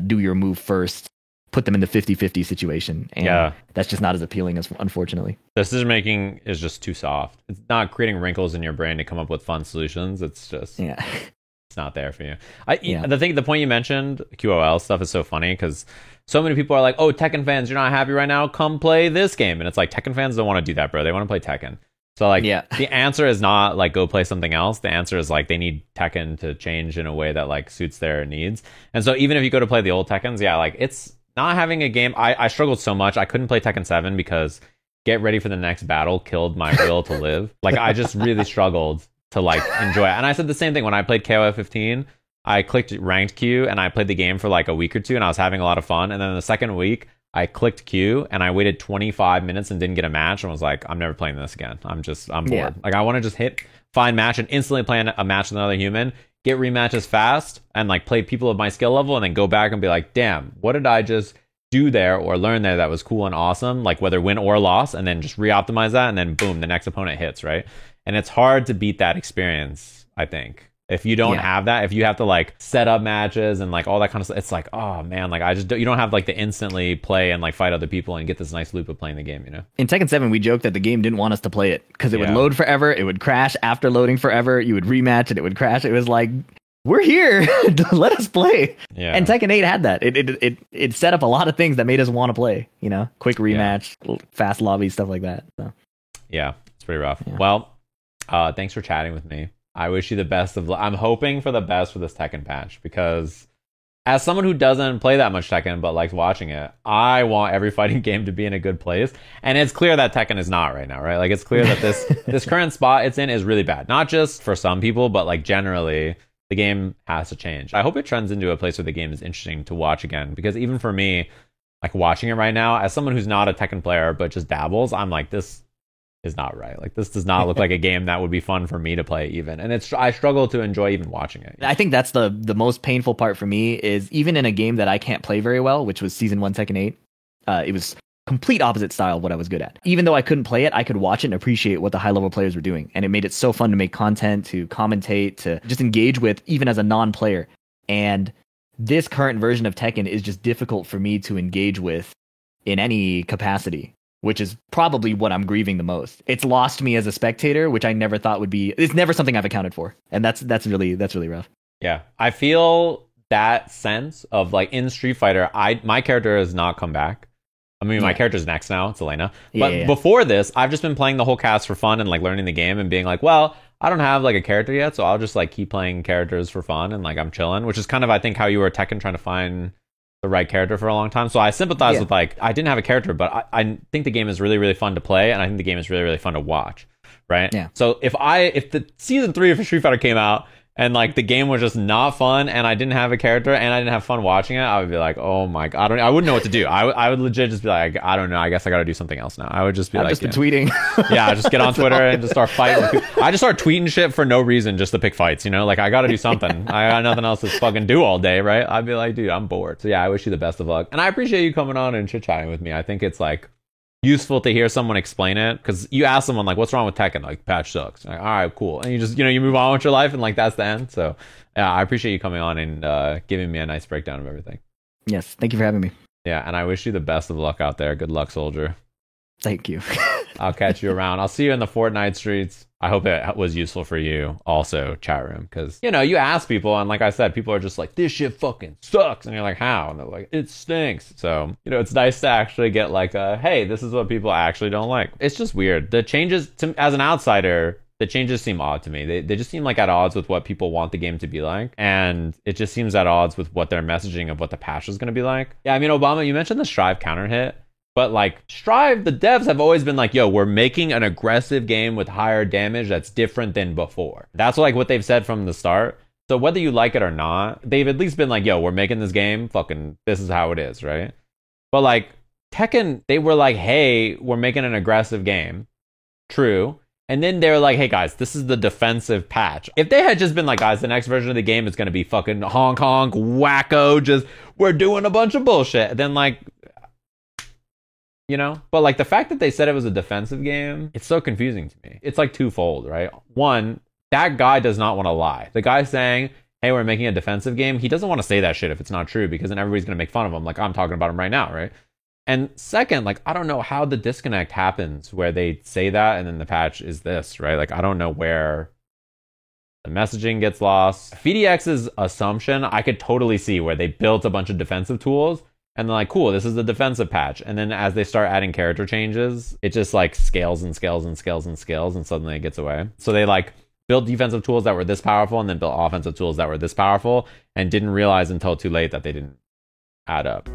do your move first, put them in the 50-50 situation. And that's just not as appealing, as unfortunately.
Decision making is just too soft. It's not creating wrinkles in your brain to come up with fun solutions. It's just it's not there for you. The point you mentioned, QOL stuff, is so funny, because so many people are like, oh, Tekken fans, you're not happy right now, come play this game. And it's like, Tekken fans don't want to do that, bro. They want to play Tekken. So like, the answer is not like go play something else. The answer is like they need Tekken to change in a way that like suits their needs. And so even if you go to play the old Tekkens, like it's not having a game. I struggled so much. I couldn't play Tekken 7 because get ready for the next battle killed my will to live. Like I just really struggled to like enjoy it. And I said the same thing when I played KOF 15. I clicked ranked queue and I played the game for like a week or two, and I was having a lot of fun. And then the second week, I clicked queue and I waited 25 minutes and didn't get a match, and was like, I'm never playing this again. I'm bored. Like I want to just find match and instantly play a match with another human, get rematches fast, and like play people of my skill level, and then go back and be like, damn, what did I just do there or learn there that was cool and awesome? Like whether win or loss, and then just re-optimize that, and then boom, the next opponent hits, right? And it's hard to beat that experience, I think. If you don't have that, if you have to like set up matches and like all that kind of stuff, it's like, oh man, like you don't have like the instantly play and like fight other people and get this nice loop of playing the game, you know?
In Tekken 7, we joked that the game didn't want us to play it because it would load forever, it would crash after loading forever, you would rematch and it would crash. It was like, we're here, let us play. Yeah. And Tekken 8 had that. It set up a lot of things that made us want to play, you know? Quick rematch, fast lobby, stuff like that. So.
Yeah, it's pretty rough. Yeah. Well, thanks for chatting with me. I wish you the best of luck. I'm hoping for the best for this Tekken patch, because as someone who doesn't play that much Tekken but likes watching it, I want every fighting game to be in a good place. And it's clear that Tekken is not right now, right? Like, it's clear that this current spot it's in is really bad. Not just for some people, but like generally, the game has to change. I hope it trends into a place where the game is interesting to watch again, because even for me, like watching it right now, as someone who's not a Tekken player but just dabbles, I'm like, this is not right. Like, this does not look like a game that would be fun for me to play even. And I struggle to enjoy even watching it.
I think that's the most painful part for me, is even in a game that I can't play very well, which was Season 1 Tekken 8, it was complete opposite style of what I was good at. Even though I couldn't play it, I could watch it and appreciate what the high level players were doing. And it made it so fun to make content, to commentate, to just engage with, even as a non-player. And this current version of Tekken is just difficult for me to engage with in any capacity, which is probably what I'm grieving the most. It's lost me as a spectator, which I never thought would be. It's never something I've accounted for, and that's really rough.
Yeah, I feel that sense of like in Street Fighter, my character has not come back. I mean, my character's next now, it's Elena. But before this, I've just been playing the whole cast for fun and like learning the game and being like, well, I don't have like a character yet, so I'll just like keep playing characters for fun and like I'm chilling, which is kind of I think how you were Tekken trying to find the right character for a long time. So I sympathize with like, I didn't have a character, but I think the game is really, really fun to play, and I think the game is really, really fun to watch, right? Yeah. So if the season 3 of Street Fighter came out and like the game was just not fun and I didn't have a character and I didn't have fun watching it, I would be like, oh my god, I wouldn't know what to do. I would legit just be like, I don't know, I guess I gotta do something else now. I would just be
I've just been tweeting.
Yeah, just get on Twitter and just start fighting. I just start tweeting shit for no reason, just to pick fights, you know? Like, I gotta do something. I got nothing else to fucking do all day, right? I'd be like, dude, I'm bored. So yeah, I wish you the best of luck. And I appreciate you coming on and chit-chatting with me. I think it's like useful to hear someone explain it, because you ask someone like, what's wrong with Tekken? Like, patch sucks. Like, all right, cool. And you just, you move on with your life, and like that's the end. So yeah, I appreciate you coming on and giving me a nice breakdown of everything.
Yes, thank you for having me.
Yeah, and I wish you the best of luck out there. Good luck, soldier.
Thank you.
I'll catch you around. I'll see you in the Fortnite streets. I hope it was useful for you also, chat room, because you ask people, and like I said, people are just like, this shit fucking sucks, and you're like, how? And they're like, it stinks. So it's nice to actually get like hey, this is what people actually don't like. It's just weird. The changes, as an outsider, the changes seem odd to me. They just seem like at odds with what people want the game to be like, and it just seems at odds with what their messaging of what the patch is going to be like. Yeah, I mean, Obama, you mentioned the Strive counter hit. But like Strive, the devs have always been like, yo, we're making an aggressive game with higher damage that's different than before. That's like what they've said from the start. So whether you like it or not, they've at least been like, yo, we're making this game, fucking this is how it is, right? But like Tekken, they were like, hey, we're making an aggressive game. True. And then they were like, hey guys, this is the defensive patch. If they had just been like, guys, the next version of the game is going to be fucking honk honk, wacko, just we're doing a bunch of bullshit. Then like, but like the fact that they said it was a defensive game, it's so confusing to me. It's like twofold, right? One, that guy does not want to lie. The guy saying, hey, we're making a defensive game, he doesn't want to say that shit if it's not true, because then everybody's going to make fun of him. Like I'm talking about him right now, right? And second, like, I don't know how the disconnect happens where they say that and then the patch is this, right? Like, I don't know where the messaging gets lost. FDX's assumption, I could totally see where they built a bunch of defensive tools and they're like, cool, this is the defensive patch. And then as they start adding character changes, it just like scales and scales and scales and scales, and suddenly it gets away. So they like built defensive tools that were this powerful and then built offensive tools that were this powerful and didn't realize until too late that they didn't add up.